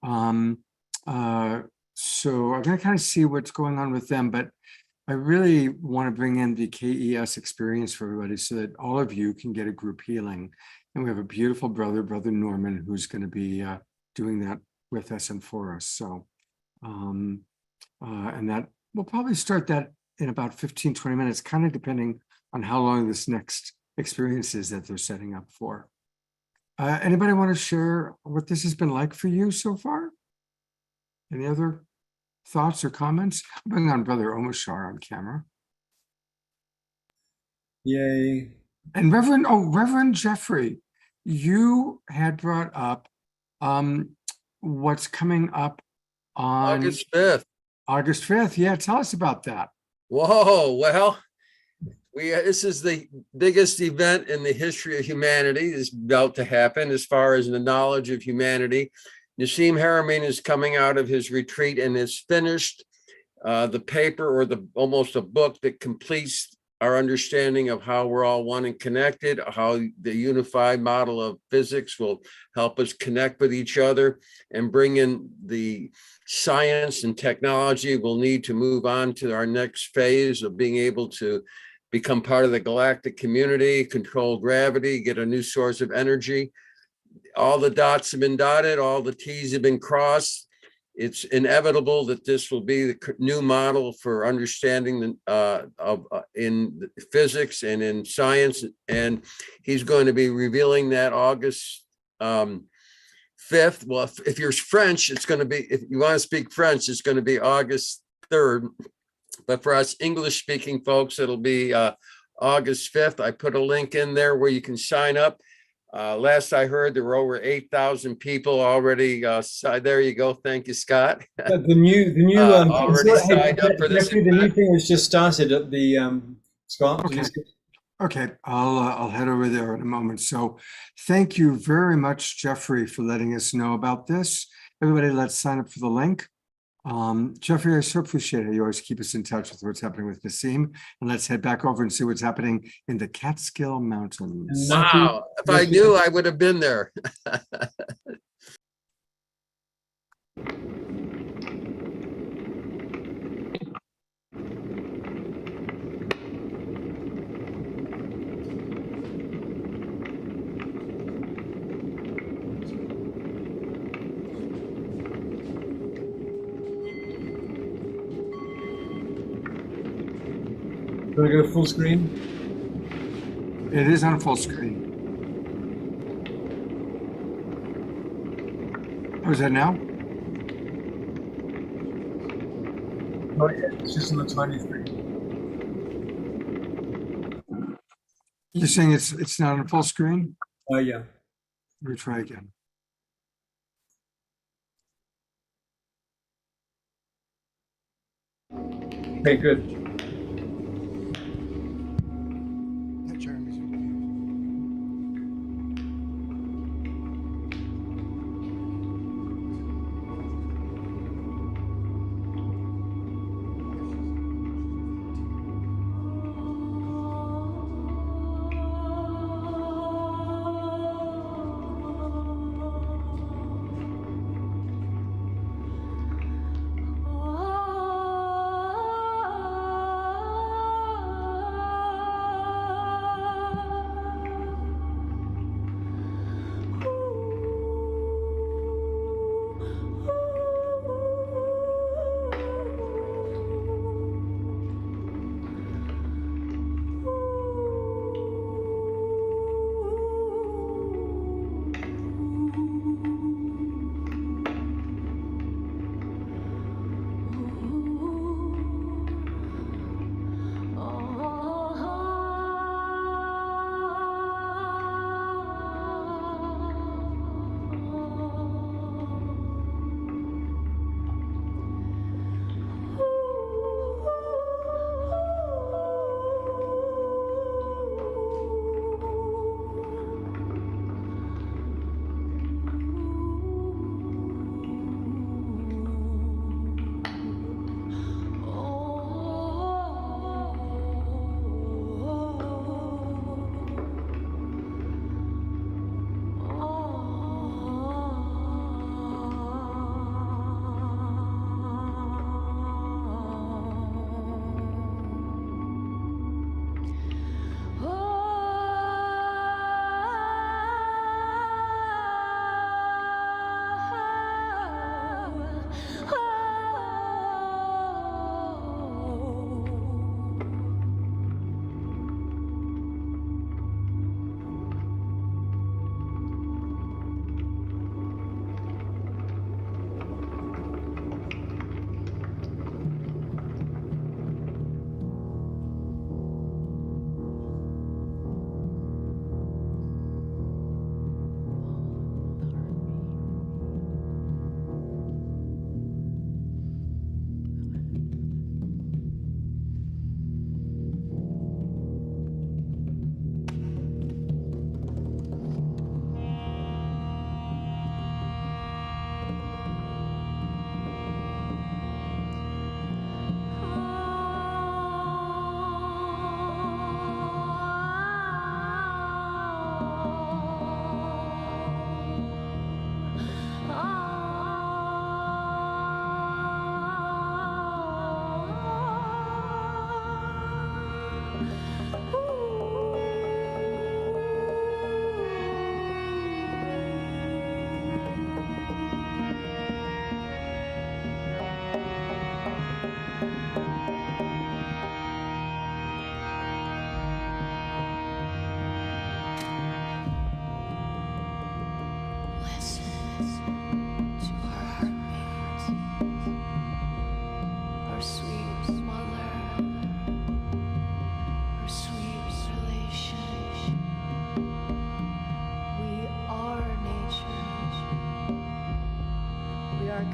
So I'm going to kind of see what's going on with them, but I really want to bring in the KES experience for everybody so that all of you can get a group healing. And we have a beautiful brother Norman, who's going to be doing that with us and for us. So, and that we'll probably start that in about 15, 20 minutes, kind of depending on how long this next experience is that they're setting up for. Anybody want to share what this has been like for you so far? Any other thoughts or comments? I'll bring on Brother Omashar on camera. Yay. And Reverend Jeffrey, you had brought up what's coming up on August 5th. August 5th. Yeah, tell us about that. Whoa, well, this is the biggest event in the history of humanity is about to happen as far as the knowledge of humanity. Nassim Haramein is coming out of his retreat and has finished the paper, or almost a book that completes our understanding of how we're all one and connected, how the unified model of physics will help us connect with each other and bring in the science and technology we'll need to move on to our next phase of being able to become part of the galactic community, control gravity, get a new source of energy. All the dots have been dotted, all the T's have been crossed. It's inevitable that this will be the new model for understanding in physics and in science. And he's going to be revealing that August 5th. Well, if you're French, it's going to be, if you want to speak French, it's going to be August 3rd. But for us English speaking folks, it'll be August 5th. I put a link in there where you can sign up. Last I heard, there were over 8,000 people already. There you go. Thank you, Scott. The new already signed up for this. The new thing was just started at the Scott, Okay. please. Okay, I'll head over there in a moment. So thank you very much, Jeffrey, for letting us know about this. Everybody, let's sign up for the link. Jeffrey, I so appreciate it. You always keep us in touch with what's happening with Nassim. And let's head back over and see what's happening in the Catskill Mountains. Wow. If I knew, I would have been there. Do I get a full screen? It is on full screen. Oh, is that now? Not yet. It's just on the tiny screen. You're saying it's not on full screen? Yeah. Let me try again. Okay, good.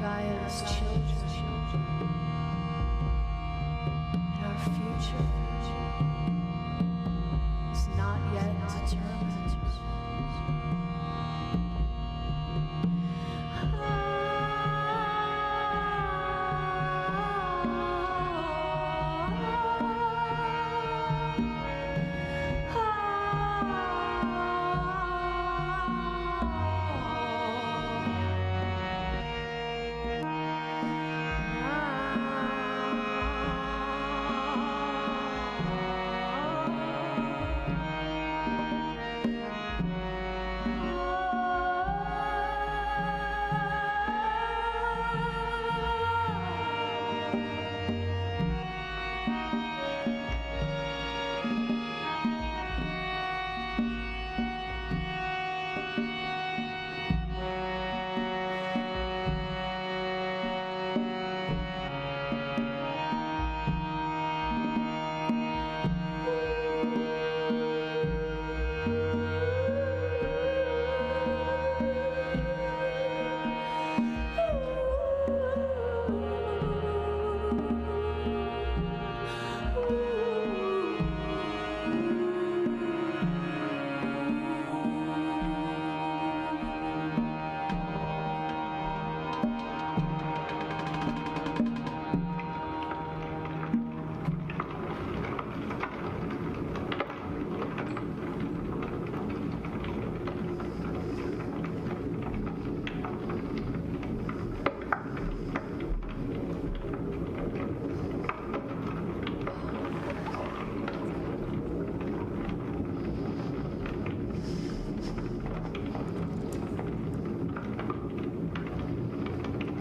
Gaia's children, and our future.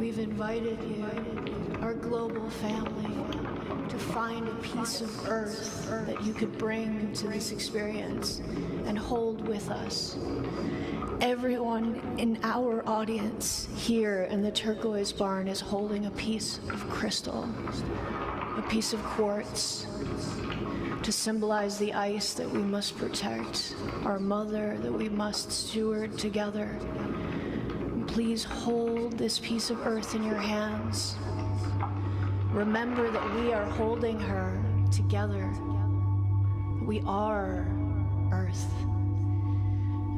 We've invited you, our global family, to find a piece of earth that you could bring to this experience and hold with us. Everyone in our audience here in the Turquoise Barn is holding a piece of crystal, a piece of quartz, to symbolize the ice that we must protect, our mother that we must steward together. Please hold this piece of earth in your hands. Remember that we are holding her together. We are Earth.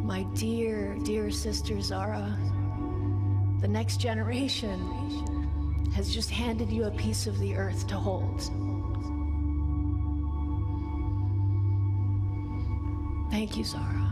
My dear, dear sister Zara, the next generation has just handed you a piece of the earth to hold. Thank you, Zara.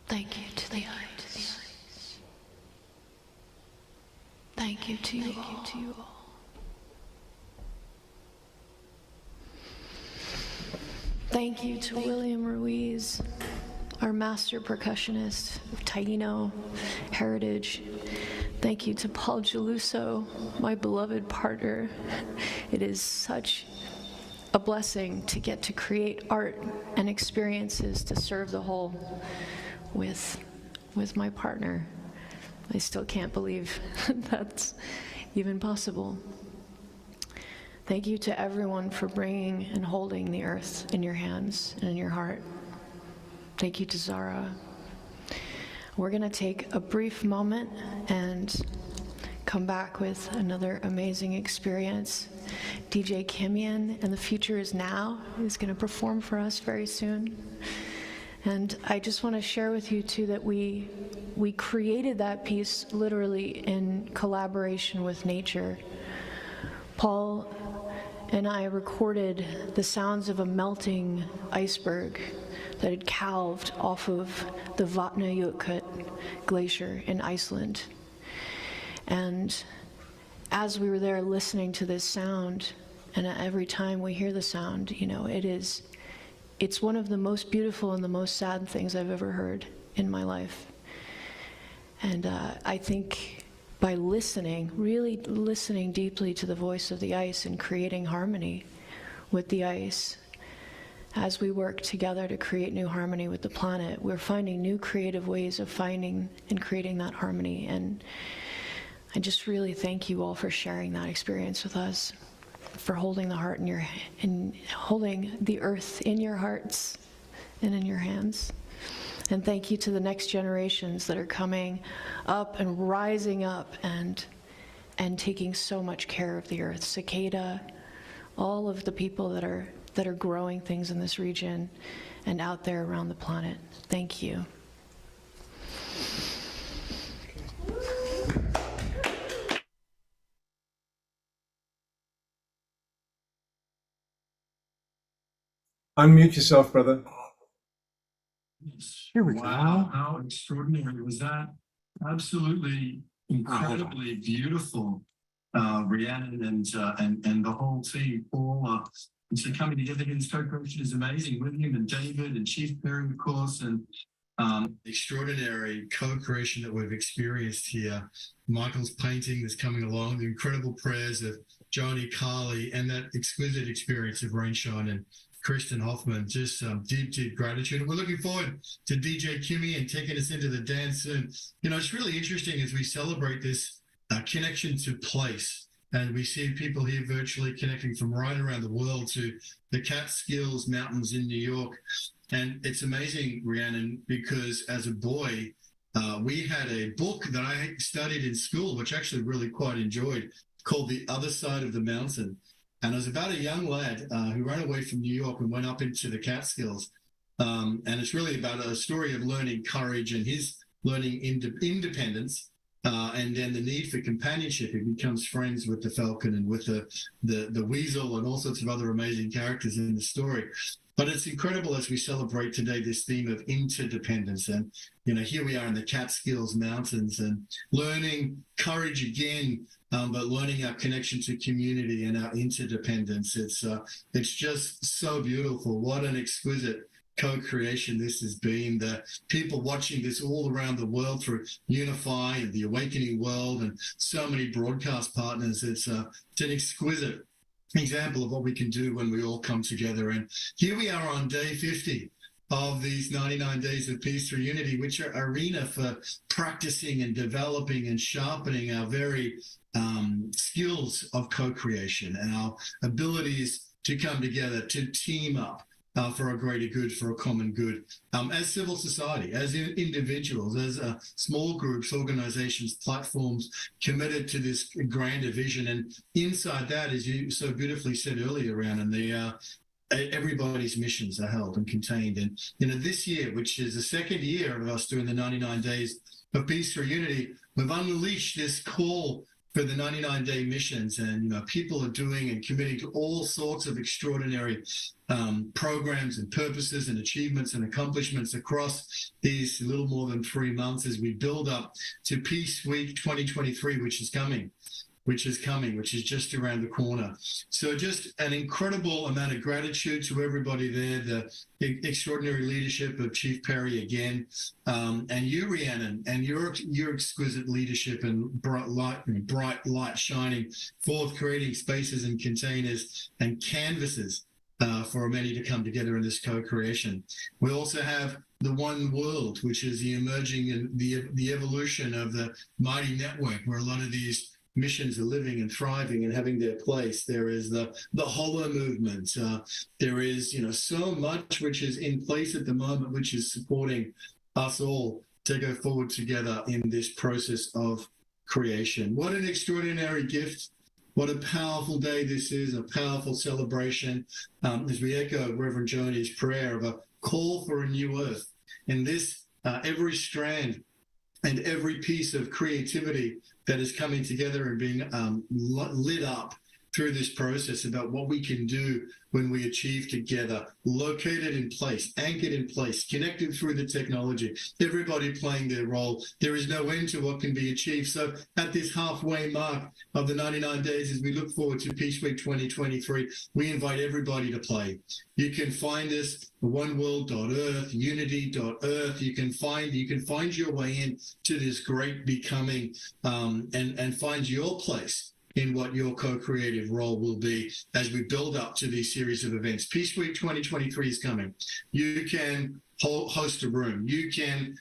Thank you to the ice. Thank you to you all. Thank you to William Ruiz, our master percussionist of Taino heritage. Thank you to Paul Geluso, my beloved partner. It is such a blessing to get to create art and experiences to serve the whole with my partner. I still can't believe that's even possible. Thank you to everyone for bringing and holding the earth in your hands and in your heart. Thank you to Zara. We're going to take a brief moment and come back with another amazing experience. DJ Kimian and The Future Is Now is going to perform for us very soon. And I just want to share with you too that we created that piece literally in collaboration with nature. Paul and I recorded the sounds of a melting iceberg that had calved off of the Vatnajökull glacier in Iceland. And as we were there listening to this sound, and every time we hear the sound, you know, it's one of the most beautiful and the most sad things I've ever heard in my life. And I think by listening, really listening deeply to the voice of the ice and creating harmony with the ice, as we work together to create new harmony with the planet, we're finding new creative ways of finding and creating that harmony. And I just really thank you all for sharing that experience with us, for holding the heart and holding the earth in your hearts and in your hands. And thank you to the next generations that are coming up and rising up and taking so much care of the earth. Cicada, all of the people that are growing things in this region and out there around the planet. Thank you. Unmute yourself, brother. Here we Wow, go. how extraordinary was that? Absolutely incredibly beautiful, Rhiannon and the whole team. Paul, and so coming together in this co-creation is amazing. William and David and Chief Perry, of course, and extraordinary co-creation that we've experienced here. Michael's painting that's coming along, the incredible prayers of Joni Carly, and that exquisite experience of Rainshine and Kristen Hoffman. Just deep, deep gratitude. And we're looking forward to DJ Kimmy and taking us into the dance soon. You know, it's really interesting as we celebrate this connection to place. And we see people here virtually connecting from right around the world to the Catskills Mountains in New York. And it's amazing, Rhiannon, because as a boy, we had a book that I studied in school, which I actually really quite enjoyed, called The Other Side of the Mountain. And I was about a young lad who ran away from New York and went up into the Catskills. And it's really about a story of learning courage and his learning independence. And then the need for companionship. He becomes friends with the falcon and with the weasel and all sorts of other amazing characters in the story. But it's incredible as we celebrate today this theme of interdependence. And, you know, here we are in the Catskills Mountains and learning courage again, but learning our connection to community and our interdependence. It's just so beautiful. What an exquisite co-creation this has been. The people watching this all around the world through Unify and the Awakening World and so many broadcast partners. It's an exquisite example of what we can do when we all come together. And here we are on day 50 of these 99 days of peace through unity, which are arena for practicing and developing and sharpening our very skills of co-creation and our abilities to come together, to team up for a greater good, for a common good, as civil society, as individuals, as small groups, organizations, platforms committed to this grander vision. And inside that, as you so beautifully said earlier, Rhiannon, everybody's missions are held and contained. And, you know, this year, which is the second year of us doing the 99 days of peace through unity, we've unleashed this call for the 99-day missions. And, you know, people are doing and committing to all sorts of extraordinary programs and purposes and achievements and accomplishments across these little more than 3 months as we build up to Peace Week 2023, which is just around the corner. So just an incredible amount of gratitude to everybody there, the extraordinary leadership of Chief Perry again, and you, Rhiannon, and your exquisite leadership and bright light shining forth, creating spaces and containers and canvases for many to come together in this co-creation. We also have the one world, which is the emerging and the evolution of the mighty network, where a lot of these missions are living and thriving and having their place. There is the holo movement. There is, so much which is in place at the moment, which is supporting us all to go forward together in this process of creation. What an extraordinary gift. What a powerful day this is, a powerful celebration, as we echo Reverend Joni's prayer of a call for a new earth. And this, every strand and every piece of creativity that is coming together and being lit up through this process about what we can do when we achieve together, located in place, anchored in place, connected through the technology, everybody playing their role. There is no end to what can be achieved. So at this halfway mark of the 99 days, as we look forward to Peace Week 2023, we invite everybody to play. You can find us at oneworld.earth, unity.earth. You can find your way in to this great becoming and find your place in what your co-creative role will be as we build up to these series of events. Peace Week 2023 is coming. You can host a room. You can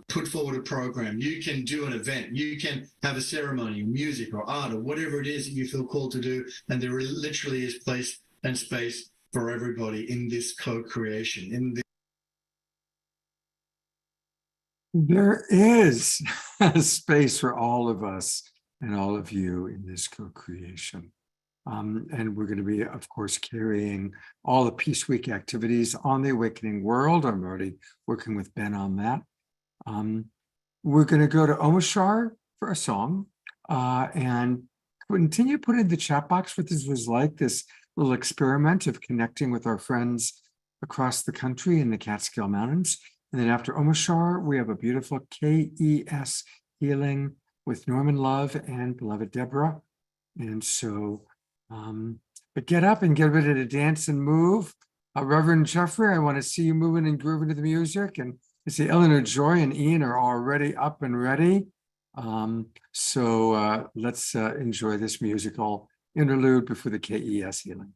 put forward a program. You can do an event. You can have a ceremony, music or art or whatever it is that you feel called to do. And there literally is place and space for everybody in this co-creation. There is a space for all of us and all of you in this co-creation. And we're going to be, of course, carrying all the Peace Week activities on the Awakening World. I'm already working with Ben on that. We're going to go to Omashar for a song and continue to put in the chat box what this was like, this little experiment of connecting with our friends across the country in the Catskill Mountains. And then after Omashar, we have a beautiful KES healing with Norman Love and beloved Deborah. And so, but get up and get ready to dance and move. Reverend Jeffrey, I want to see you moving and grooving to the music. And I see Eleanor Joy and Ian are already up and ready. So let's enjoy this musical interlude before the KES healing.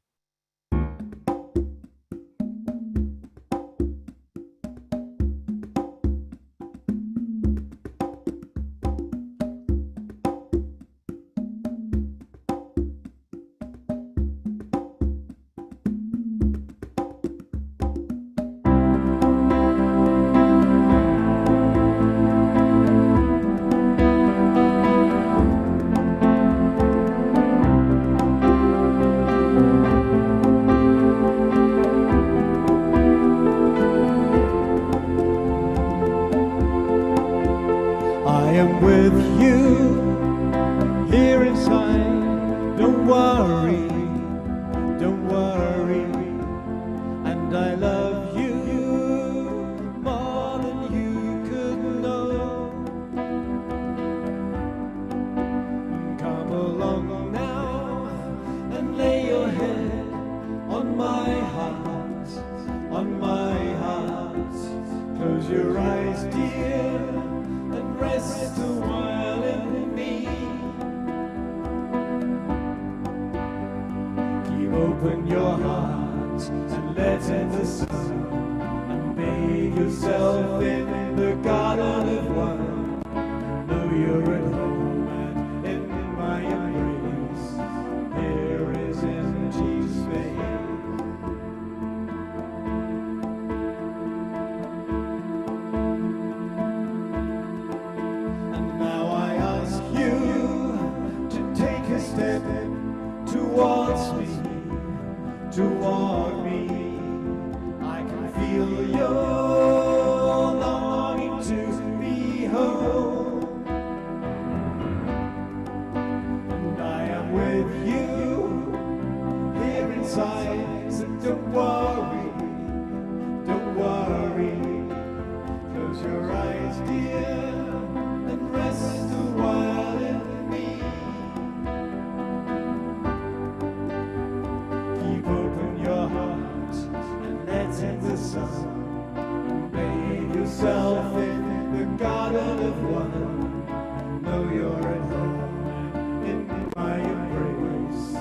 Know you're at home in my embrace.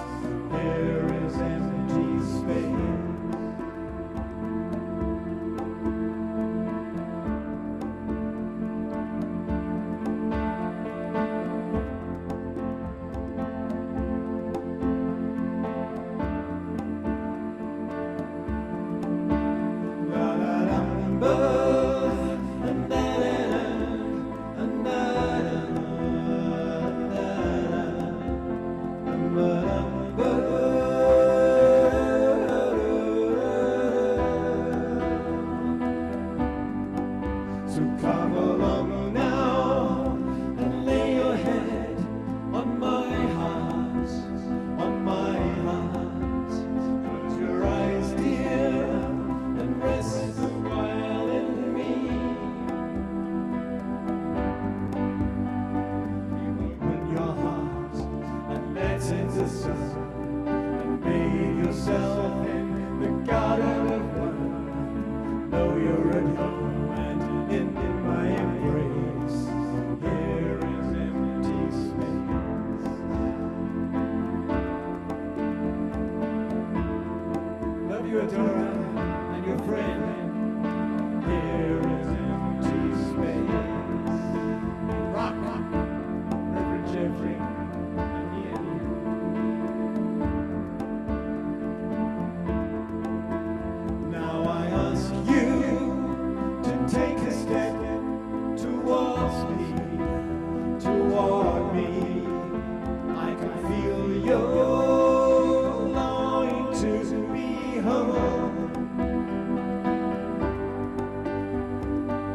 you, Adora, and your friend. Here is empty space. Rock, Reverend Jeffrey, and you. Now I ask you to take a step towards me, toward me. I can feel your longing to be home.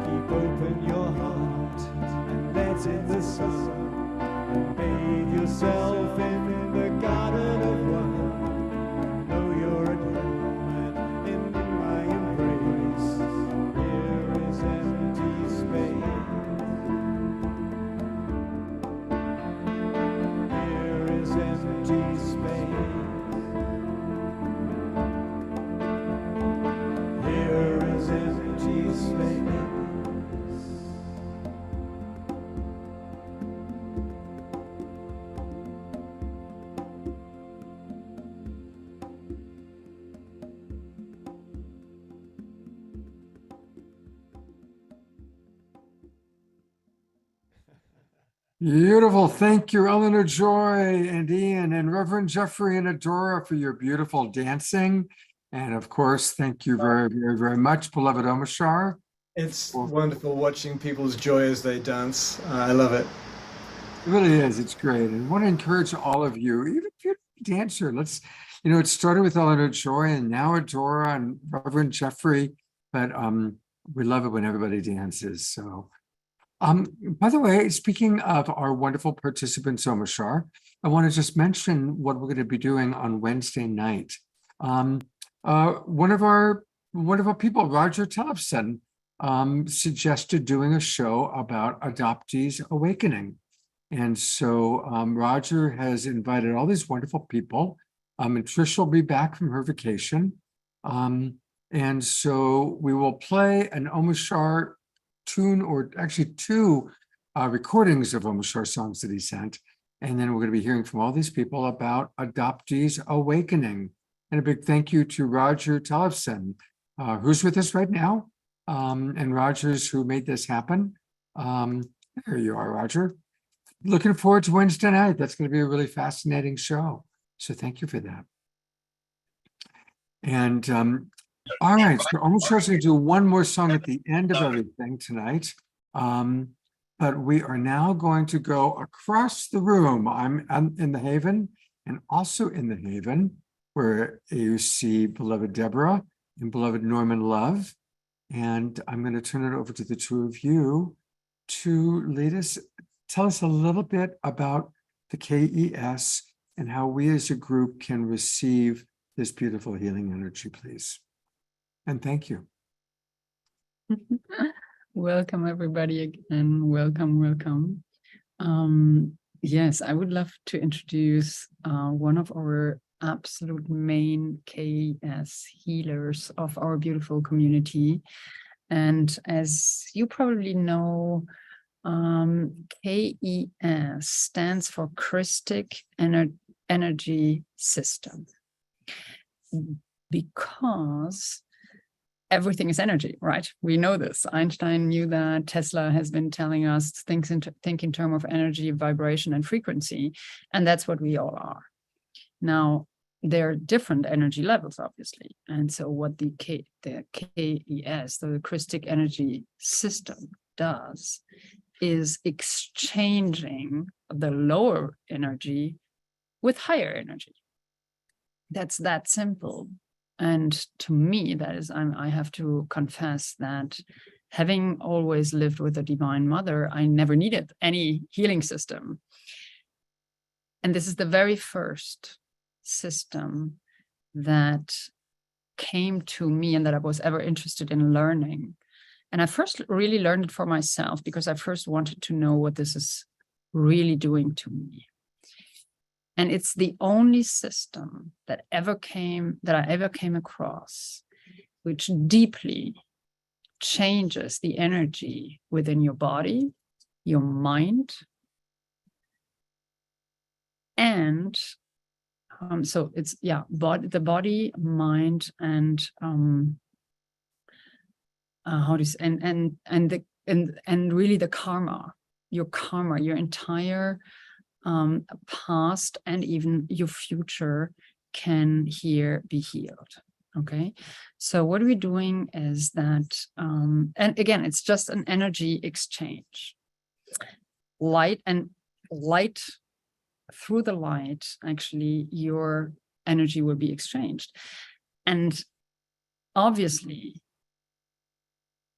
Keep open your heart and let in the sun, and bathe yourself in the garden of one. Know you're at home and in my embrace. Here is empty space. Here is empty space. Here is empty space. Beautiful. Thank you, Eleanor Joy and Ian and Reverend Jeffrey and Adora for your beautiful dancing. And of course, thank you very, very, very much, beloved Omashar. It's wonderful watching people's joy as they dance. I love it. It really is. It's great. And I want to encourage all of you, even if you're a dancer, let's, it started with Eleanor Joy and now Adora and Reverend Jeffrey, but we love it when everybody dances. So, by the way, speaking of our wonderful participants, Omashar, I want to just mention what we're going to be doing on Wednesday night. One of our people, Roger Tellefson, suggested doing a show about adoptees awakening. And so Roger has invited all these wonderful people, and Trish will be back from her vacation. And so we will play an Omashar tune, or actually two recordings of Omashar songs that he sent. And then we're going to be hearing from all these people about adoptees awakening. And a big thank you to Roger Tellefson, who's with us right now. And Roger's who made this happen. There you are, Roger. Looking forward to Wednesday night. That's going to be a really fascinating show. So thank you for that. And all right, so Omashar's going to do one more song at the end of everything tonight. But we are now going to go across the room. I'm in the Haven and also in the Haven, where you see beloved Deborah and beloved Norman Love. And I'm going to turn it over to the two of you to lead us, tell us a little bit about the KES and how we as a group can receive this beautiful healing energy, please. And thank you. Welcome, everybody, again. Welcome. Yes, I would love to introduce one of our absolute main KES healers of our beautiful community. And as you probably know, KES stands for Christic Energy System, because everything is energy, right? We know this. Einstein knew that. Tesla has been telling us think in terms of energy, vibration, and frequency, and that's what we all are. Now, there are different energy levels, obviously, and so what the KES, the Christic Energy System, does is exchanging the lower energy with higher energy. That's that simple. And to me, that is, I have to confess that having always lived with a Divine Mother, I never needed any healing system. And this is the very first system that came to me and that I was ever interested in learning. And I first really learned it for myself because I first wanted to know what this is really doing to me. And it's the only system that I ever came across which deeply changes the energy within your body, your mind, and So it's, yeah, the body, mind, and how to say, and really the karma, your entire past and even your future can here be healed. Okay, so what we're doing is that, and again, it's just an energy exchange. Light through the light, actually, your energy will be exchanged. And obviously,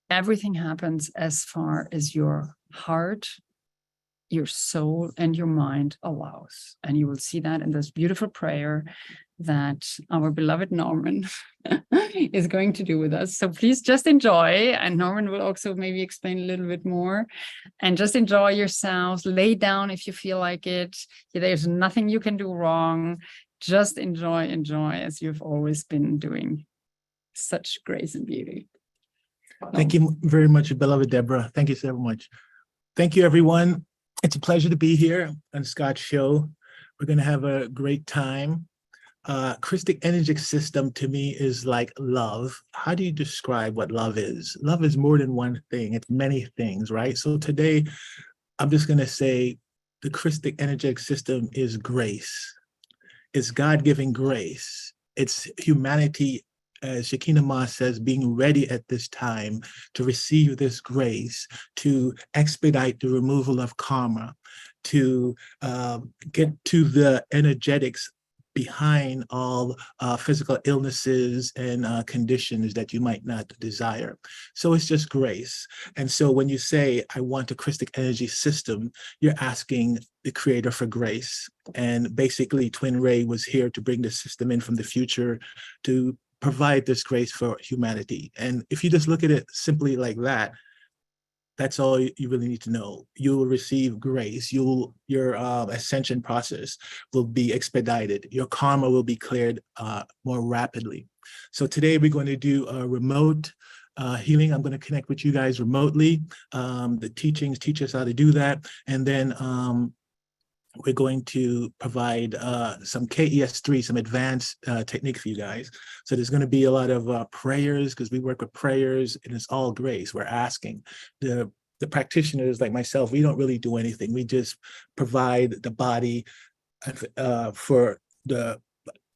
everything happens as far as your heart, your soul, and your mind allows. And you will see that in this beautiful prayer that our beloved Norman is going to do with us. So please just enjoy, and Norman will also maybe explain a little bit more, and just enjoy yourselves. Lay down if you feel like it. There's nothing you can do wrong. Just enjoy as you've always been doing. Such grace and beauty. Thank you very much, beloved Deborah. Thank you so much. Thank you, everyone. It's a pleasure to be here on Scott's show. We're going to have a great time. Christic energetic system to me is like love. How do you describe what love is? Love is more than one thing. It's many things, right? So today, I'm just going to say the Christic energetic system is grace. It's God-given grace. It's humanity, as Shekinah Ma says, being ready at this time to receive this grace, to expedite the removal of karma, to get to the energetics behind all physical illnesses and conditions that you might not desire. So it's just grace. And so when you say, I want a Christic energy system, you're asking the creator for grace. And basically Twin Ray was here to bring the system in from the future to provide this grace for humanity. And if you just look at it simply like that, that's all you really need to know. You will receive grace. Your ascension process will be expedited. Your karma will be cleared more rapidly. So today we're going to do a remote healing. I'm going to connect with you guys remotely. The teachings teach us how to do that. And then we're going to provide some KES3, some advanced technique for you guys. So there's going to be a lot of prayers, because we work with prayers, and it's all grace. We're asking. The practitioners like myself, we don't really do anything. We just provide the body for the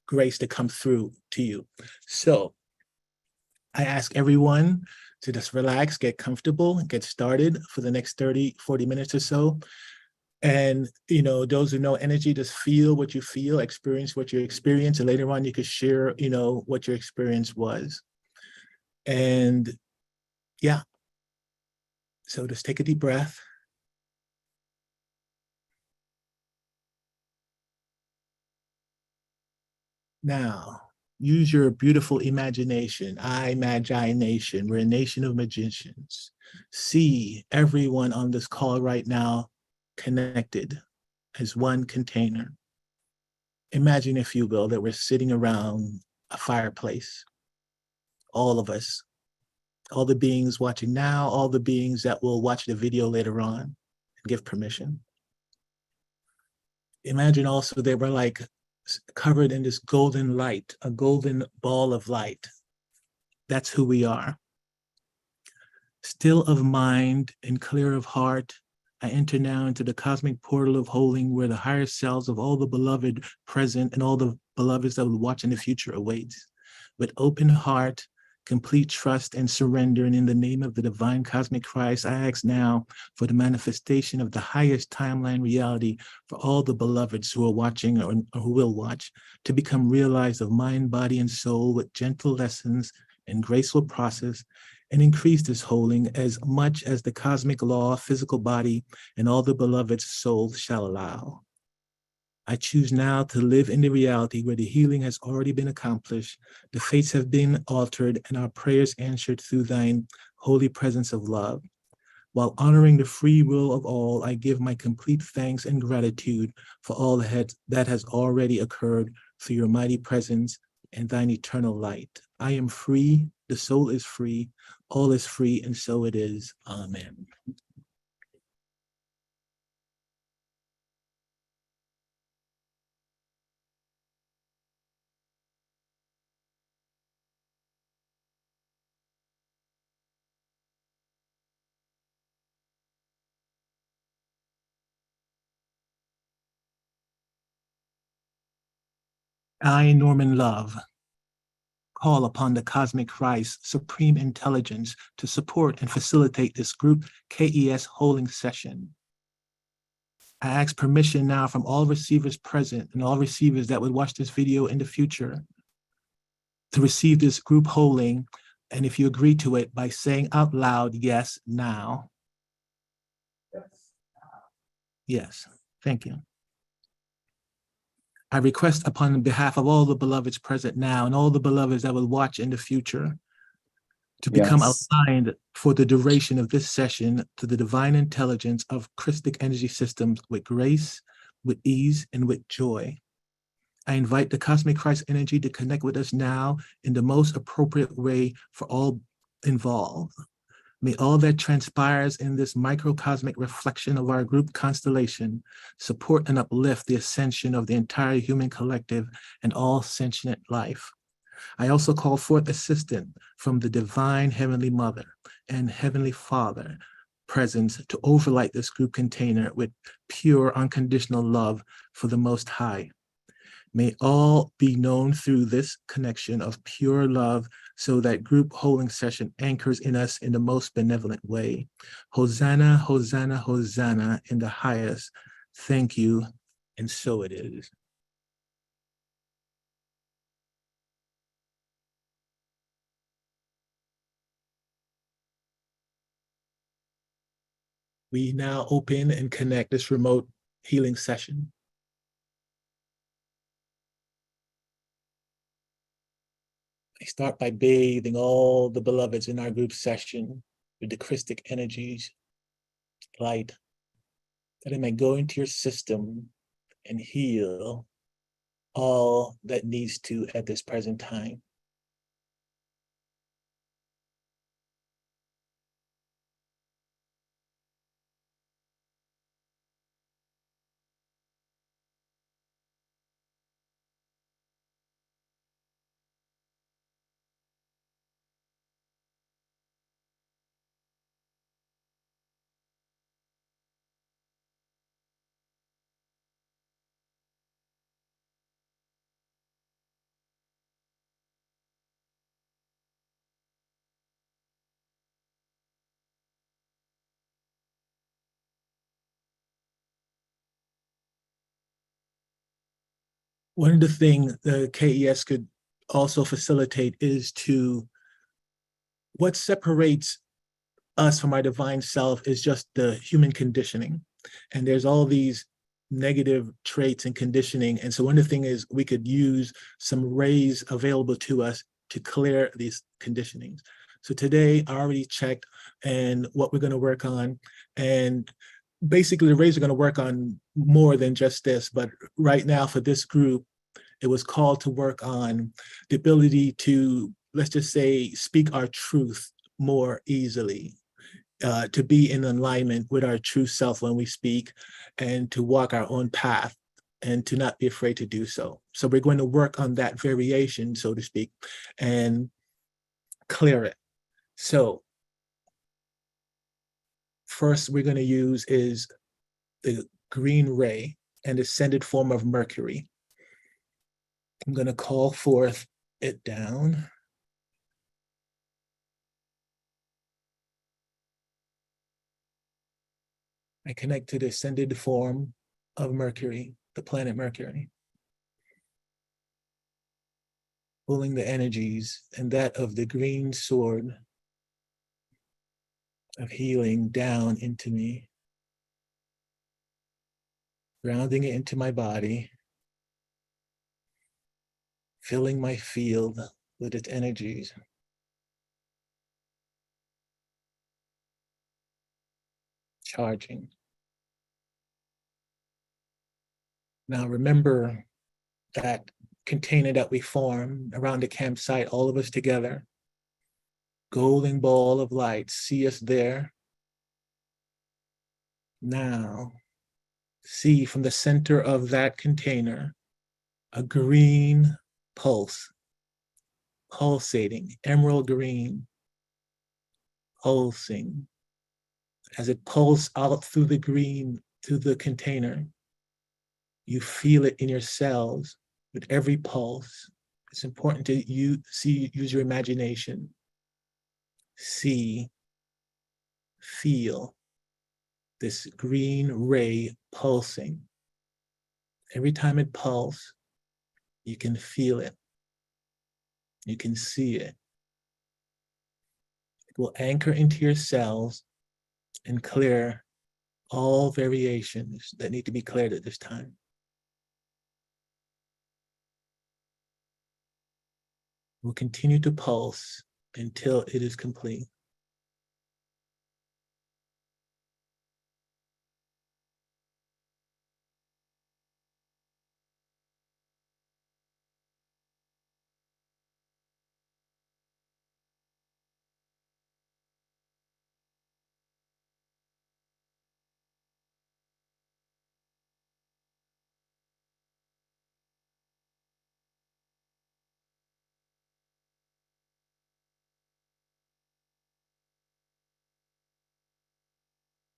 grace to come through to you. So I ask everyone to just relax, get comfortable, and get started for the next 30, 40 minutes or so. And, you know, those who know energy, just feel what you feel, experience what you experience, and later on you could share, you know, what your experience was. And yeah, so just take a deep breath. Now, use your beautiful imagination. Imagination. We're a nation of magicians. See everyone on this call right now connected as one container. Imagine, if you will, that we're sitting around a fireplace, all of us, all the beings watching now, all the beings that will watch the video later on and give permission. Imagine also they were like covered in this golden light, a golden ball of light. That's who we are. Still of mind and clear of heart, I enter now into the cosmic portal of holding, where the higher selves of all the beloved present and all the beloveds that will watch in the future awaits. With open heart, complete trust and surrender, and in the name of the divine cosmic Christ, I ask now for the manifestation of the highest timeline reality for all the beloveds who are watching or who will watch, to become realized of mind, body, and soul with gentle lessons and graceful process, and increase this holding as much as the cosmic law, physical body, and all the beloved's souls shall allow. I choose now to live in the reality where the healing has already been accomplished, the fates have been altered, and our prayers answered through thine holy presence of love. While honoring the free will of all, I give my complete thanks and gratitude for all that has already occurred through your mighty presence and thine eternal light. I am free, the soul is free, all is free, and so it is. Amen. I, Norman Love, call upon the Cosmic Christ Supreme Intelligence to support and facilitate this group KES holding session. I ask permission now from all receivers present and all receivers that would watch this video in the future to receive this group holding, and if you agree to it, by saying out loud, yes, now. Yes, thank you. I request upon behalf of all the beloveds present now and all the beloveds that will watch in the future to become aligned for the duration of this session to the divine intelligence of Christic energy systems with grace, with ease, and with joy. I invite the Cosmic Christ energy to connect with us now in the most appropriate way for all involved. May all that transpires in this microcosmic reflection of our group constellation support and uplift the ascension of the entire human collective and all sentient life. I also call forth assistance from the divine Heavenly Mother and Heavenly Father presence to overlight this group container with pure unconditional love for the Most High. May all be known through this connection of pure love so that group holding session anchors in us in the most benevolent way. Hosanna, Hosanna, Hosanna in the highest. Thank you, and so it is. We now open and connect this remote healing session. I start by bathing all the beloveds in our group session with the Christic energies, light, that it may go into your system and heal all that needs to at this present time. One of the things the KES could also facilitate is to, what separates us from our divine self is just the human conditioning. And there's all these negative traits and conditioning. And so one of the things is we could use some rays available to us to clear these conditionings. So today I already checked and what we're going to work on. And basically the rays are going to work on more than just this, but right now for this group, it was called to work on the ability to, let's just say, speak our truth more easily, to be in alignment with our true self when we speak, and to walk our own path and to not be afraid to do so. So we're going to work on that variation, so to speak, and clear it. So first we're going to use is the green ray and ascended form of Mercury. I'm going to call forth it down. I connect to the ascended form of Mercury, the planet Mercury, pulling the energies and that of the green sword of healing down into me, grounding it into my body, filling my field with its energies. Charging. Now remember that container that we formed around the campsite, all of us together. Golden ball of light, see us there. Now, see from the center of that container, a green pulse, pulsating, emerald green, pulsing. As it pulses out through the green, through the container, you feel it in your cells, with every pulse. It's important to use your imagination. See, feel this green ray pulsing. Every time it pulses, you can feel it. You can see it. It will anchor into your cells and clear all variations that need to be cleared at this time. We'll continue to pulse until it is complete.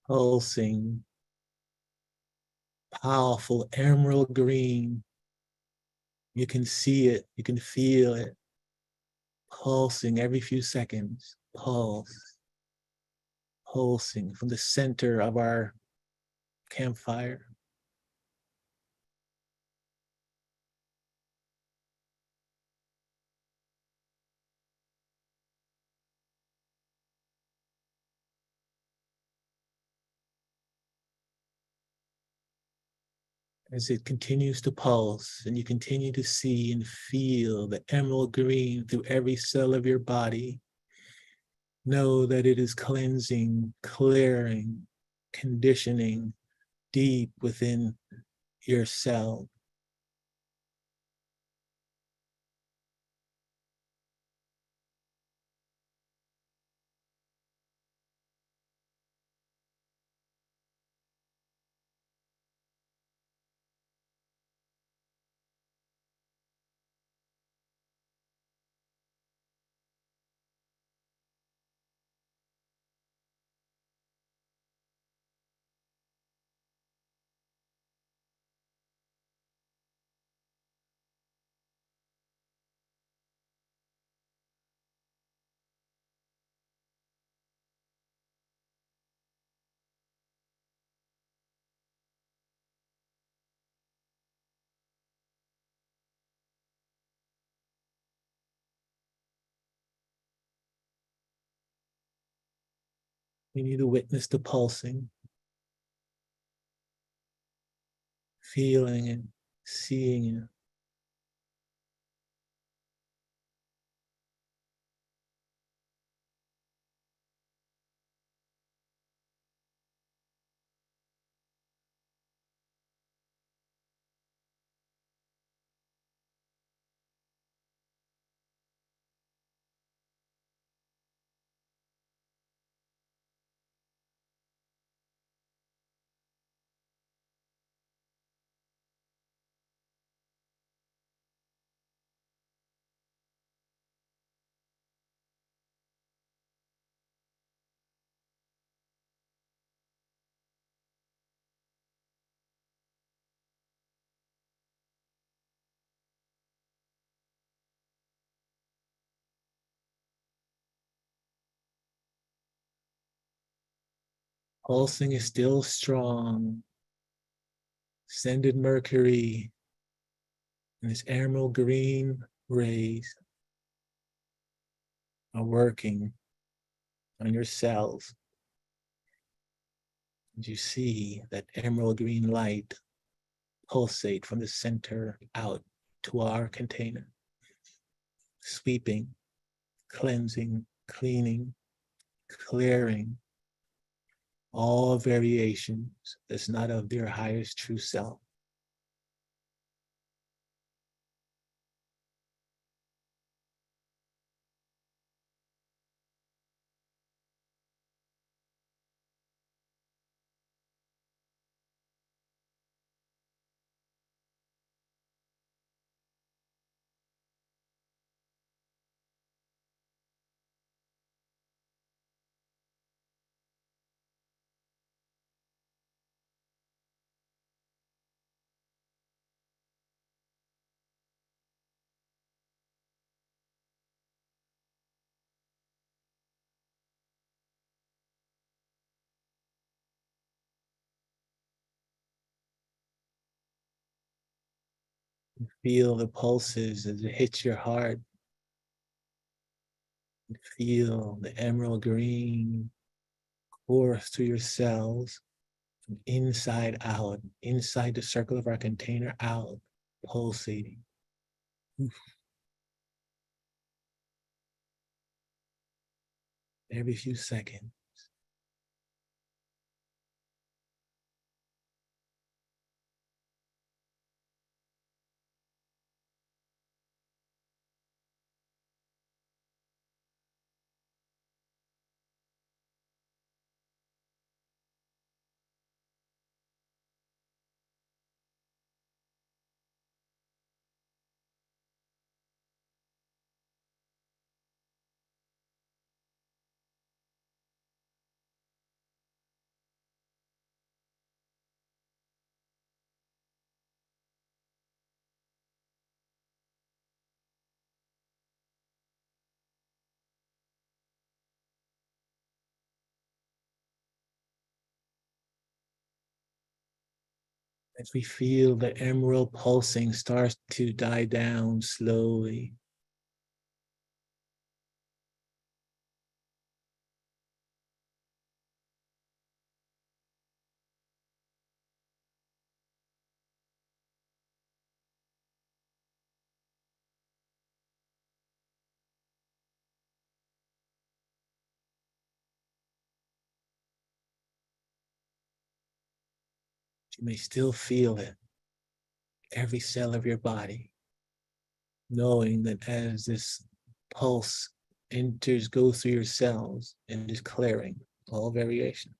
Pulsing, powerful emerald green. You can see it, you can feel it, pulsing every few seconds. Pulse, pulsing from the center of our campfire. As it continues to pulse and you continue to see and feel the emerald green through every cell of your body, know that it is cleansing, clearing, conditioning deep within your cell. You need to witness the pulsing, feeling it, seeing it. Pulsing is still strong. Ascended Mercury and its emerald green rays are working on your cells. And you see that emerald green light pulsate from the center out to our container, sweeping, cleansing, cleaning, clearing all variations that's not of their highest true self. Feel the pulses as it hits your heart. Feel the emerald green course through your cells from inside out, inside the circle of our container, out, pulsating. Oof. Every few seconds. As we feel the emerald pulsing starts to die down slowly. You may still feel it, every cell of your body, knowing that as this pulse goes through your cells and is clearing all variations.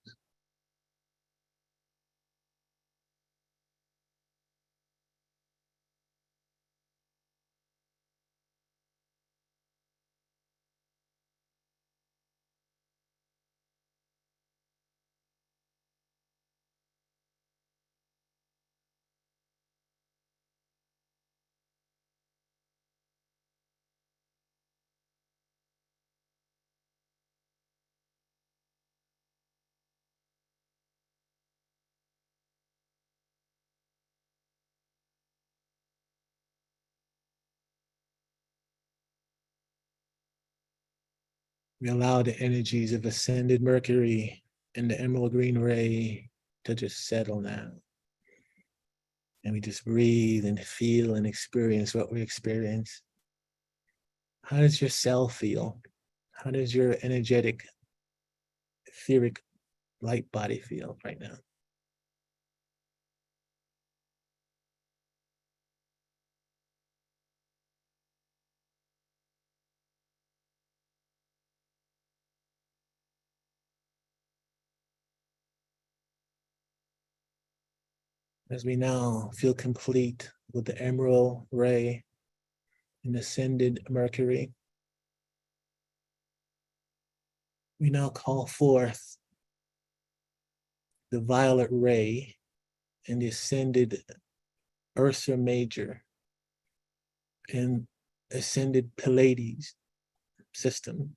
We allow the energies of ascended Mercury and the emerald green ray to just settle now. And we just breathe and feel and experience what we experience. How does your cell feel? How does your energetic, etheric light body feel right now? As we now feel complete with the emerald ray and ascended Mercury, we now call forth the violet ray and the ascended Ursa Major and ascended Pleiades system.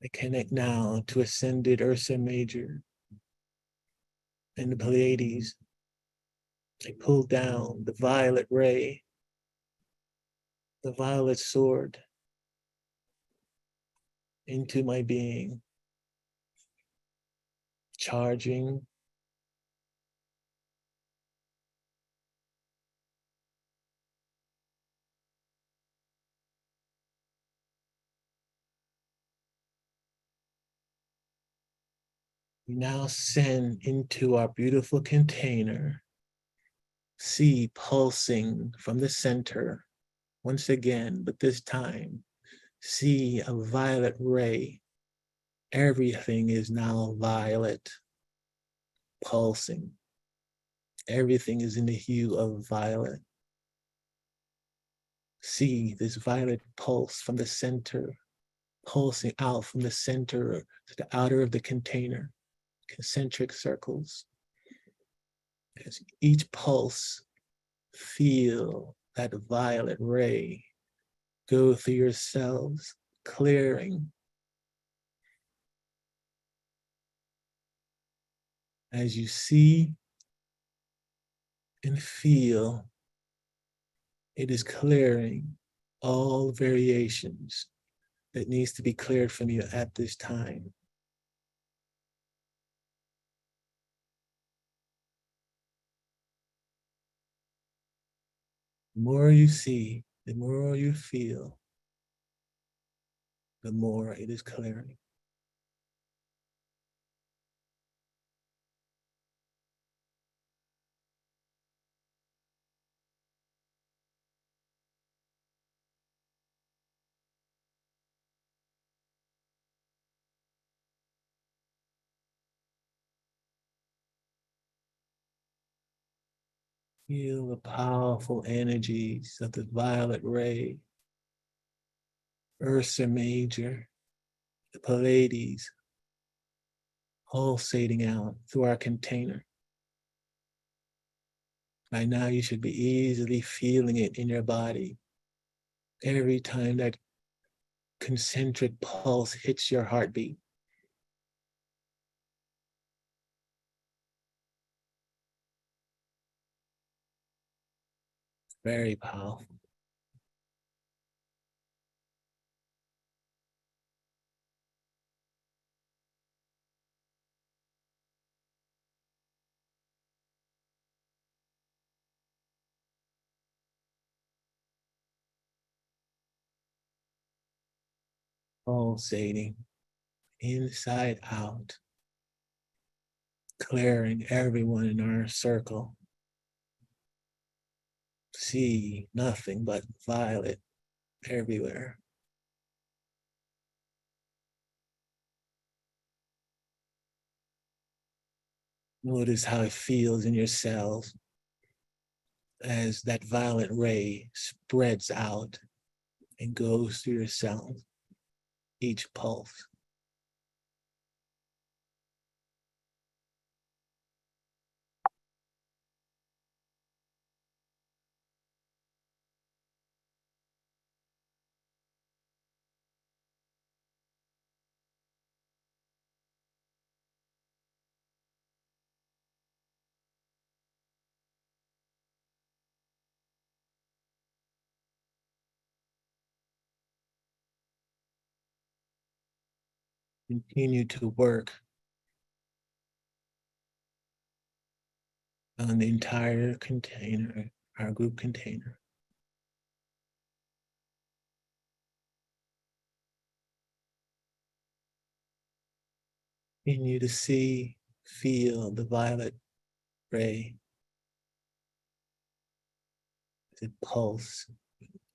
I connect now to ascended Ursa Major and the Pleiades. I pull down the violet ray, the violet sword into my being, charging, we now send into our beautiful container, see pulsing from the center, once again, but this time, see a violet ray. Everything is now violet, pulsing. Everything is in the hue of violet. See this violet pulse from the center, pulsing out from the center to the outer of the container, concentric circles. As each pulse, feel that violet ray go through your cells, clearing. As you see and feel, it is clearing all variations that needs to be cleared from you at this time. The more you see, the more you feel, the more it is clearing. Feel the powerful energies of the violet ray, Ursa Major, the Pleiades, pulsating out through our container. By now, you should be easily feeling it in your body. Every time that concentric pulse hits your heartbeat. It's very powerful. Pulsating inside out, clearing everyone in our circle. See nothing but violet everywhere. Notice how it feels in your cells as that violet ray spreads out and goes through your cells, each pulse. Continue to work on the entire container, our group container. Continue to see, feel the violet ray as it pulse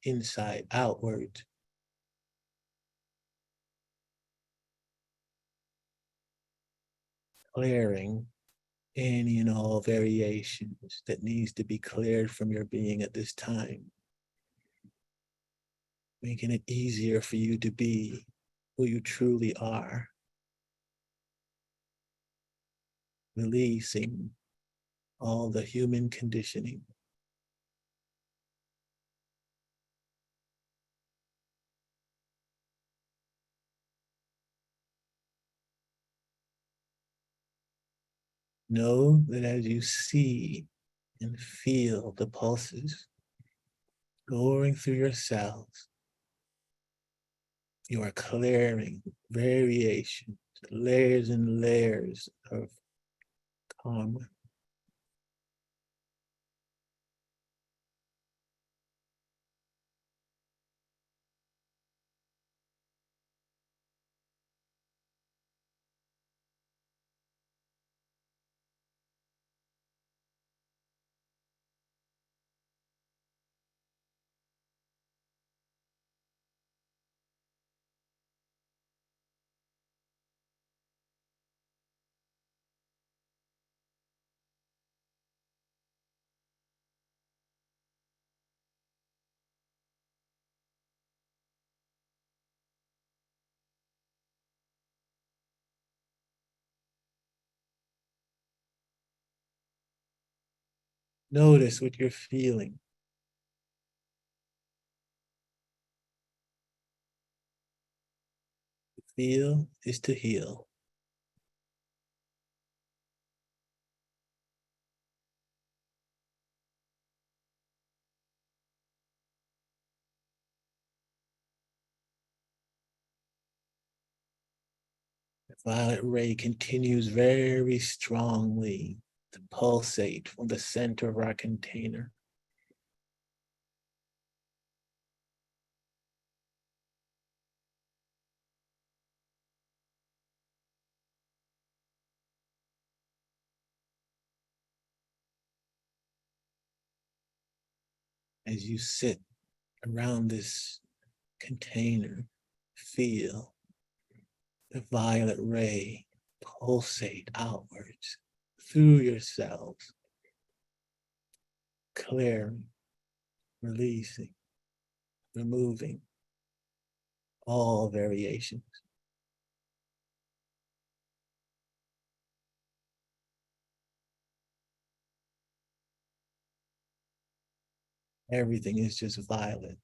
inside, outward. Clearing any and all variations that needs to be cleared from your being at this time. Making it easier for you to be who you truly are. Releasing all the human conditioning. Know that as you see and feel the pulses going through your cells, you are clearing variations, layers and layers of karma. Notice what you're feeling. To feel is to heal. Violet ray continues very strongly to pulsate from the center of our container. As you sit around this container, feel the violet ray pulsate outwards through your cells, clearing, releasing, removing all variations. Everything is just violet.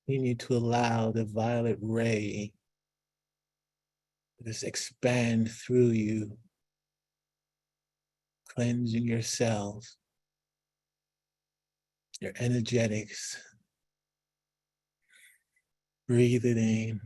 You need to allow the violet ray to just expand through you, cleansing your cells, your energetics. Breathe it in.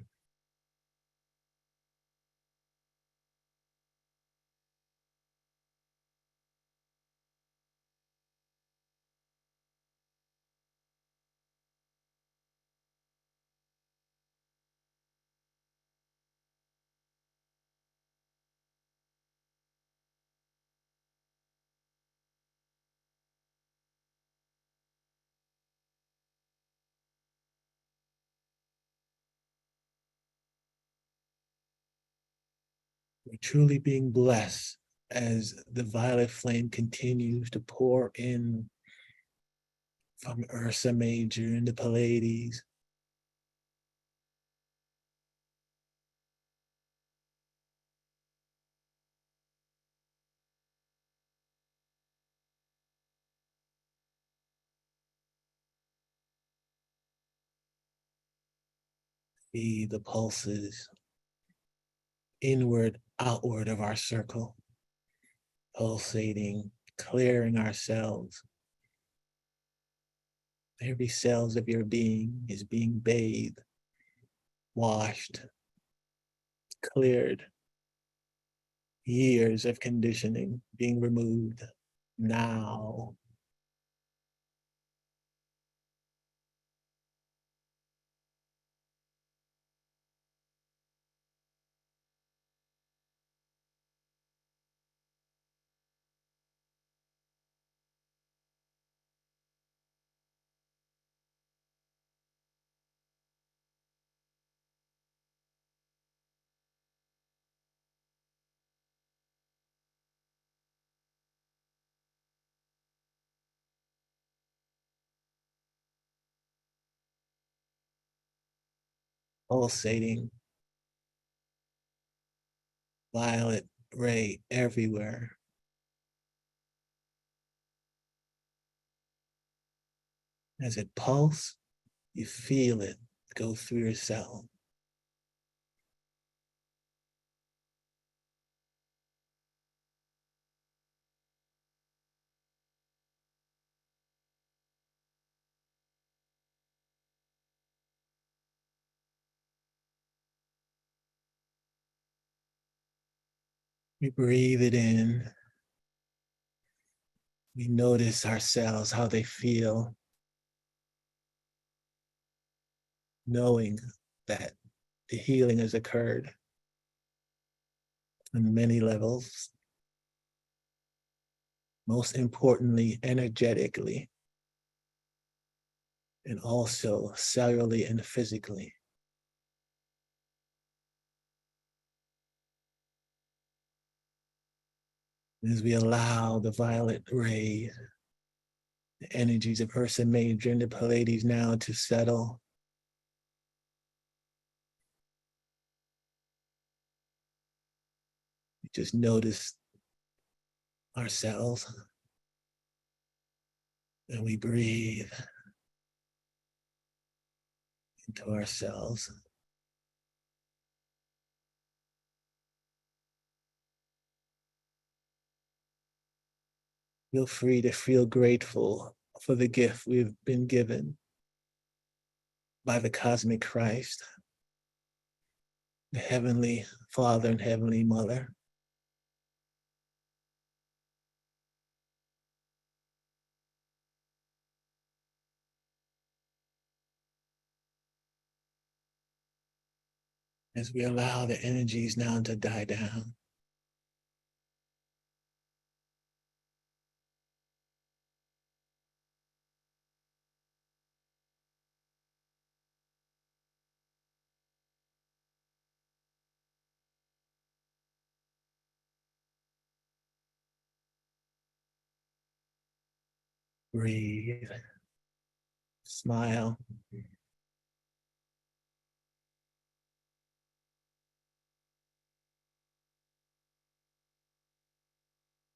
We're truly being blessed as the violet flame continues to pour in from Ursa Major into Pleiades. See the pulses inward, outward of our circle, pulsating, clearing our cells. Every cells of your being is being bathed, washed, cleared. Years of conditioning being removed now. Pulsating violet ray everywhere. As it pulses, you feel it go through your cell. We breathe it in. We notice our cells, how they feel, knowing that the healing has occurred on many levels. Most importantly, energetically. and also cellularly and physically. As we allow the violet ray, the energies of Ursa Major and the Pleiades now to settle, we just notice ourselves and we breathe into ourselves. Feel free to feel grateful for the gift we've been given by the cosmic Christ, the Heavenly Father and Heavenly Mother. As we allow the energies now to die down, breathe, smile.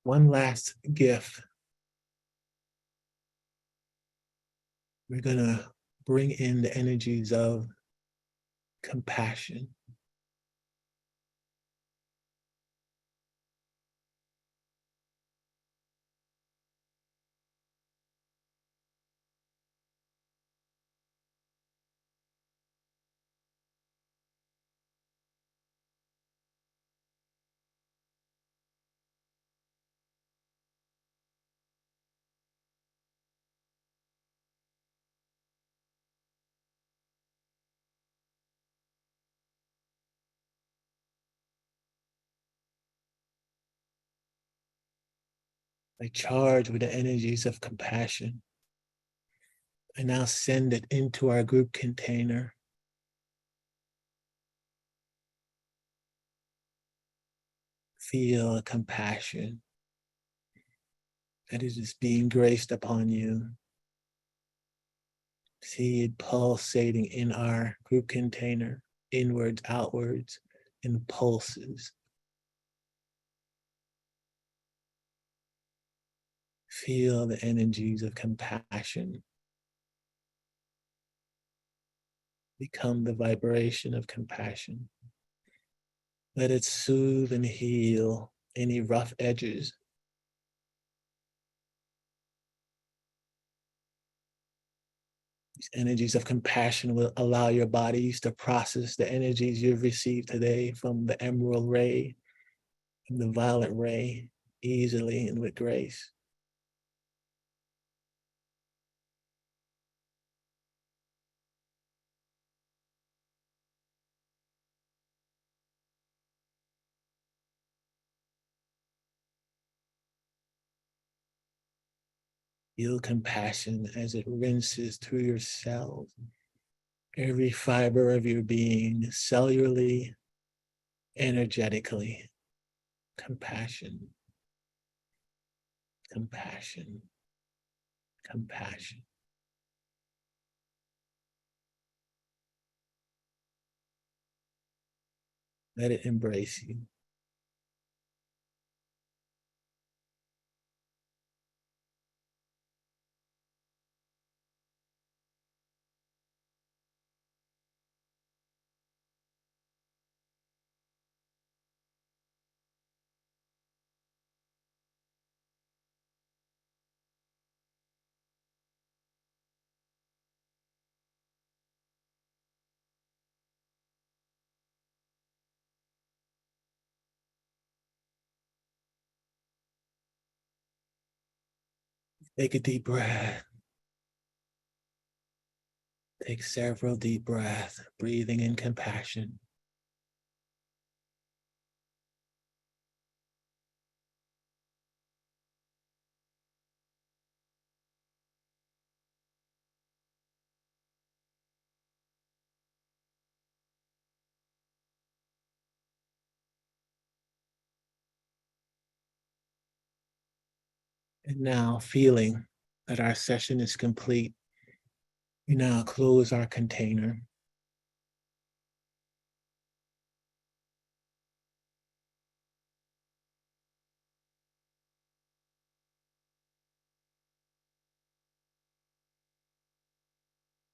One last gift. We're going to bring in the energies of compassion. I charge with the energies of compassion. I now send it into our group container. Feel compassion that is just being graced upon you. See it pulsating in our group container, inwards, outwards, in pulses. Feel the energies of compassion. Become the vibration of compassion. Let it soothe and heal any rough edges. These energies of compassion will allow your bodies to process the energies you've received today from the emerald ray, from the violet ray, easily and with grace. Feel compassion as it rinses through your cells, every fiber of your being, cellularly, energetically. Compassion, compassion, compassion. Let it embrace you. Take a deep breath. Take several deep breaths, breathing in compassion. And now, feeling that our session is complete, we now close our container.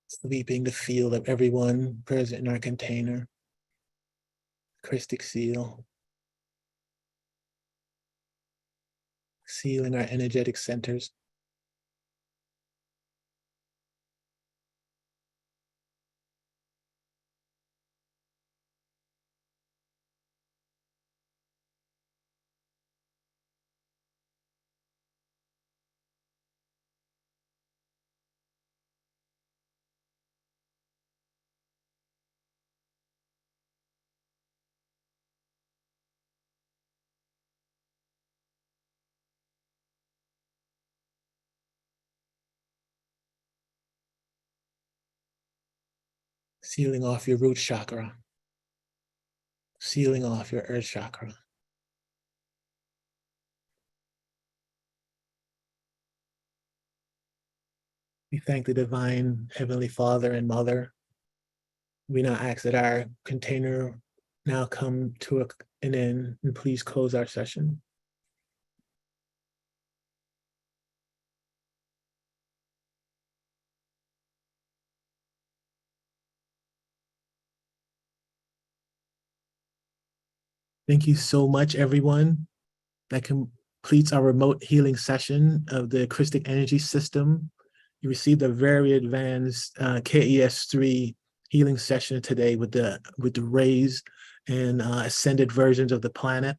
Sweeping the field of everyone present in our container. Christic seal. Sealing our energetic centers. Sealing off your root chakra. Sealing off your earth chakra. We thank the divine Heavenly Father and Mother. We now ask that our container now come to an end, and please close our session. Thank you so much, everyone. That completes our remote healing session of the Christic Energy System. You received a very advanced KES3 healing session today with the rays and ascended versions of the planet.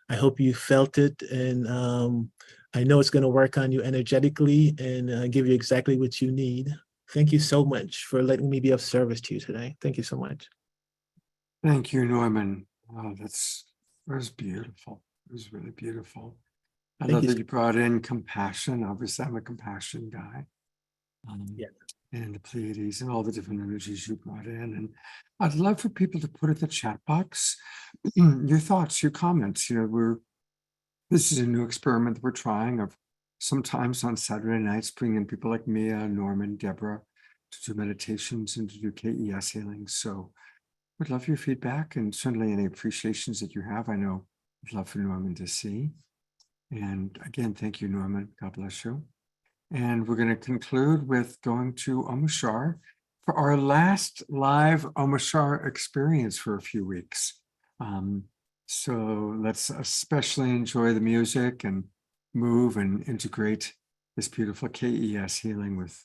I hope you felt it, and I know it's going to work on you energetically and give you exactly what you need. Thank you so much for letting me be of service to you today. Thank you so much. Thank you, Norman. Oh, that was beautiful. It was really beautiful. I love that you brought in compassion. Obviously, I'm a compassion guy. And the Pleiades and all the different energies you brought in. And I'd love for people to put in the chat box your thoughts, your comments. You know, this is a new experiment that we're trying of sometimes on Saturday nights, bring in people like Mia, Norman, Deborah to do meditations and to do KES healings. So we'd love your feedback and certainly any appreciations that you have. I know I'd love for Norman to see. And again, thank you, Norman. God bless you. And we're going to conclude with going to Omashar for our last live Omashar experience for a few weeks. So let's especially enjoy the music and move and integrate this beautiful KES healing with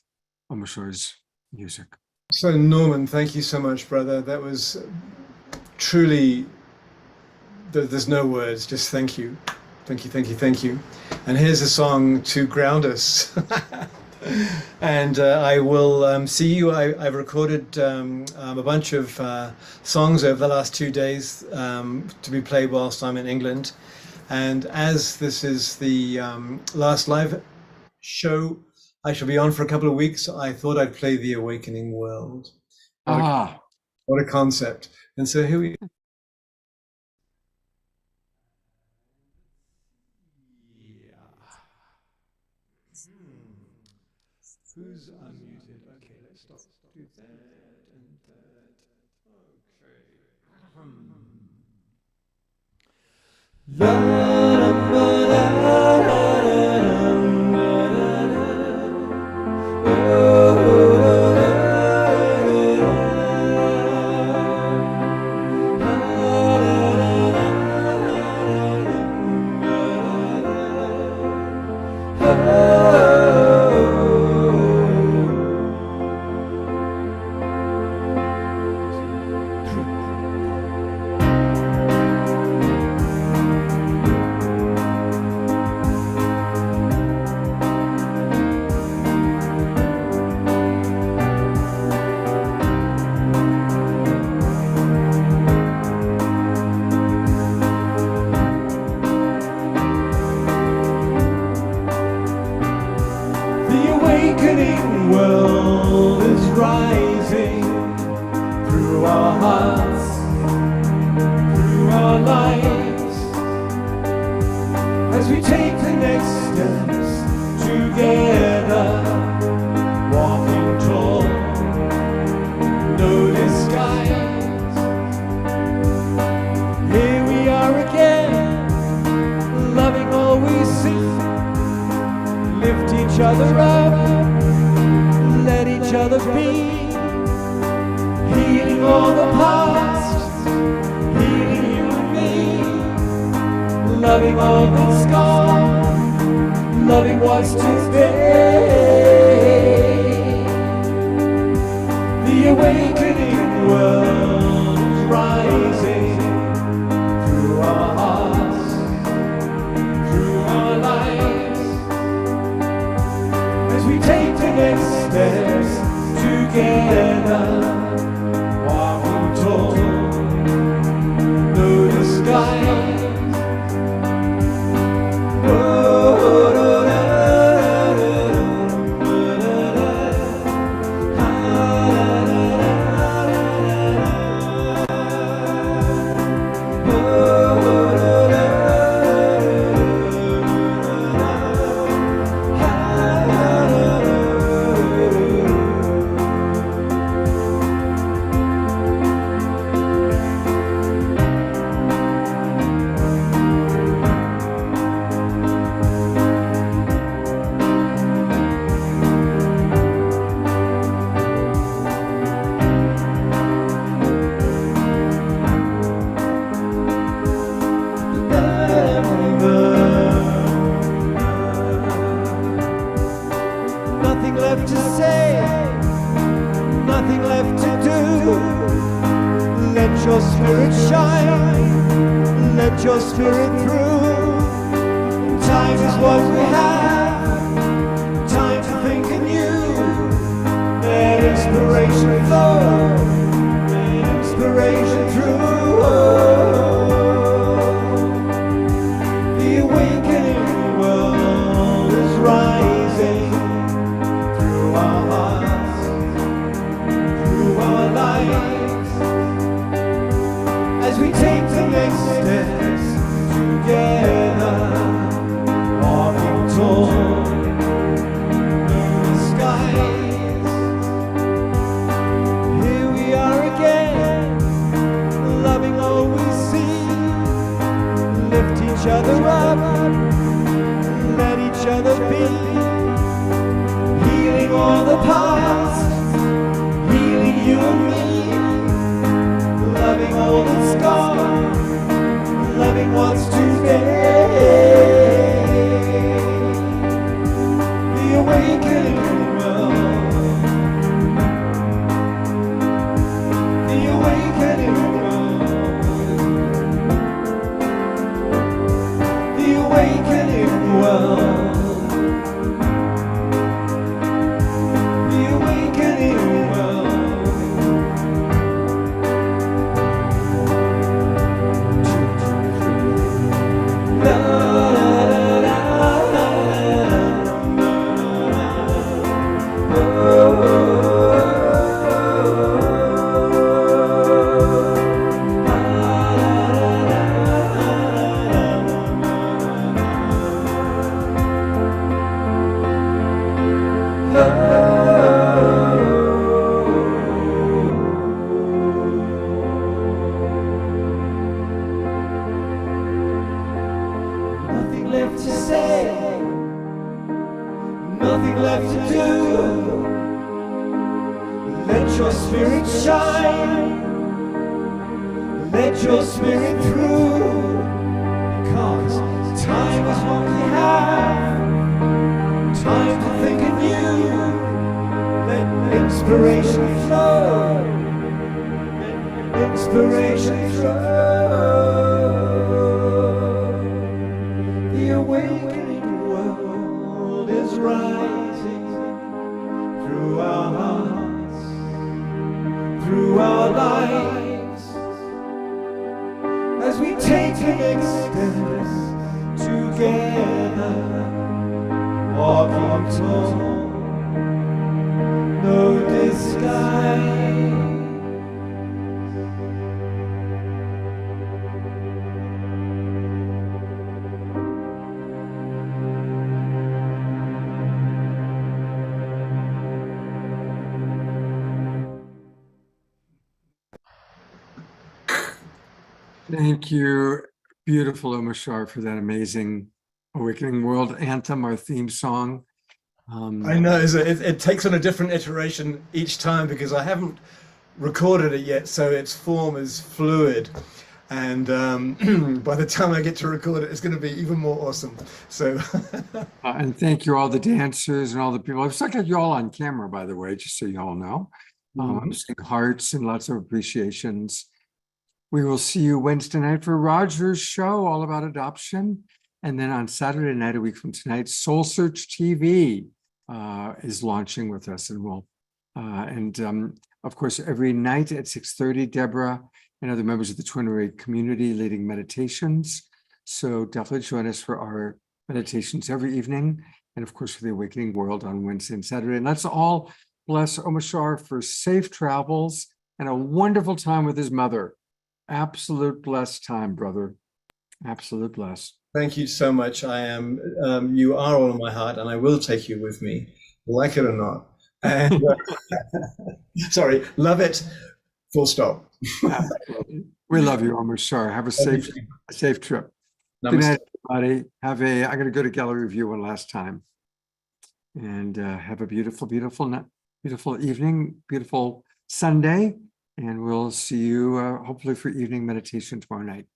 Omashar's music. So Norman, thank you so much, brother. That was truly, there's no words, just thank you. Thank you, thank you, thank you. And here's a song to ground us. And I will see you. I've recorded a bunch of songs over the last 2 days to be played whilst I'm in England. And as this is the last live show, I shall be on for a couple of weeks. I thought I'd play The Awakening World. What a concept. And so here we Who's unmuted? Okay, let's stop. Do that and that. Okay. loving all that's gone, loving what's today. The awakening world is rising through our hearts, through our lives, as we take the next steps together, walking tall, no disguise. Nothing left to say, nothing left to do. Let your spirit shine, let your spirit through. Time is what we have, time to think anew. Let inspiration flow, let inspiration through. The awakening world is rising through our hearts, through our lives, as we take the next steps together, walking toward new skies. Here we are again, loving all we see. Lift each other up, let each other be. Healing all the past, healing you and me. Loving all that's gone, loving what's today. The awakening world, the awakening world, the awakening world. The awakening world. La, la, la, la, la, Nothing left to say, nothing left to do. Let your spirit shine, let your spirit through. Because time is what we have, time to think anew. Let inspiration flow, let inspiration flow. The awakening world is rising through our hearts, through our lives, as we take the next steps together, walking tall, no disguise. Thank you, beautiful Omashar, for that amazing Awakening World anthem, our theme song. I know it takes on a different iteration each time because I haven't recorded it yet, so its form is fluid. And by the time I get to record it, it's going to be even more awesome. So, and thank you all the dancers and all the people. It's like you're all on camera, by the way, just so you all know. I'm seeing hearts and lots of appreciations. We will see you Wednesday night for Roger's show all about adoption. And then on Saturday night, a week from tonight, Soul Search TV is launching with us. And we'll, of course, every night at 6:30, Deborah and other members of the Twin Ray community leading meditations. So definitely join us for our meditations every evening. And of course, for the Awakening World on Wednesday and Saturday. And let's all bless Omashar for safe travels and a wonderful time with his mother. Absolute blessed time, brother. Absolute blessed. Thank you so much. I am, you are all in my heart, and I will take you with me, like it or not. And, sorry, love it, full stop. We love you, Omashar. Have a safe trip. Namaste. Good night, everybody. I'm going to go to gallery view one last time. And have a beautiful, beautiful night, beautiful evening, beautiful Sunday. And we'll see you hopefully for evening meditation tomorrow night.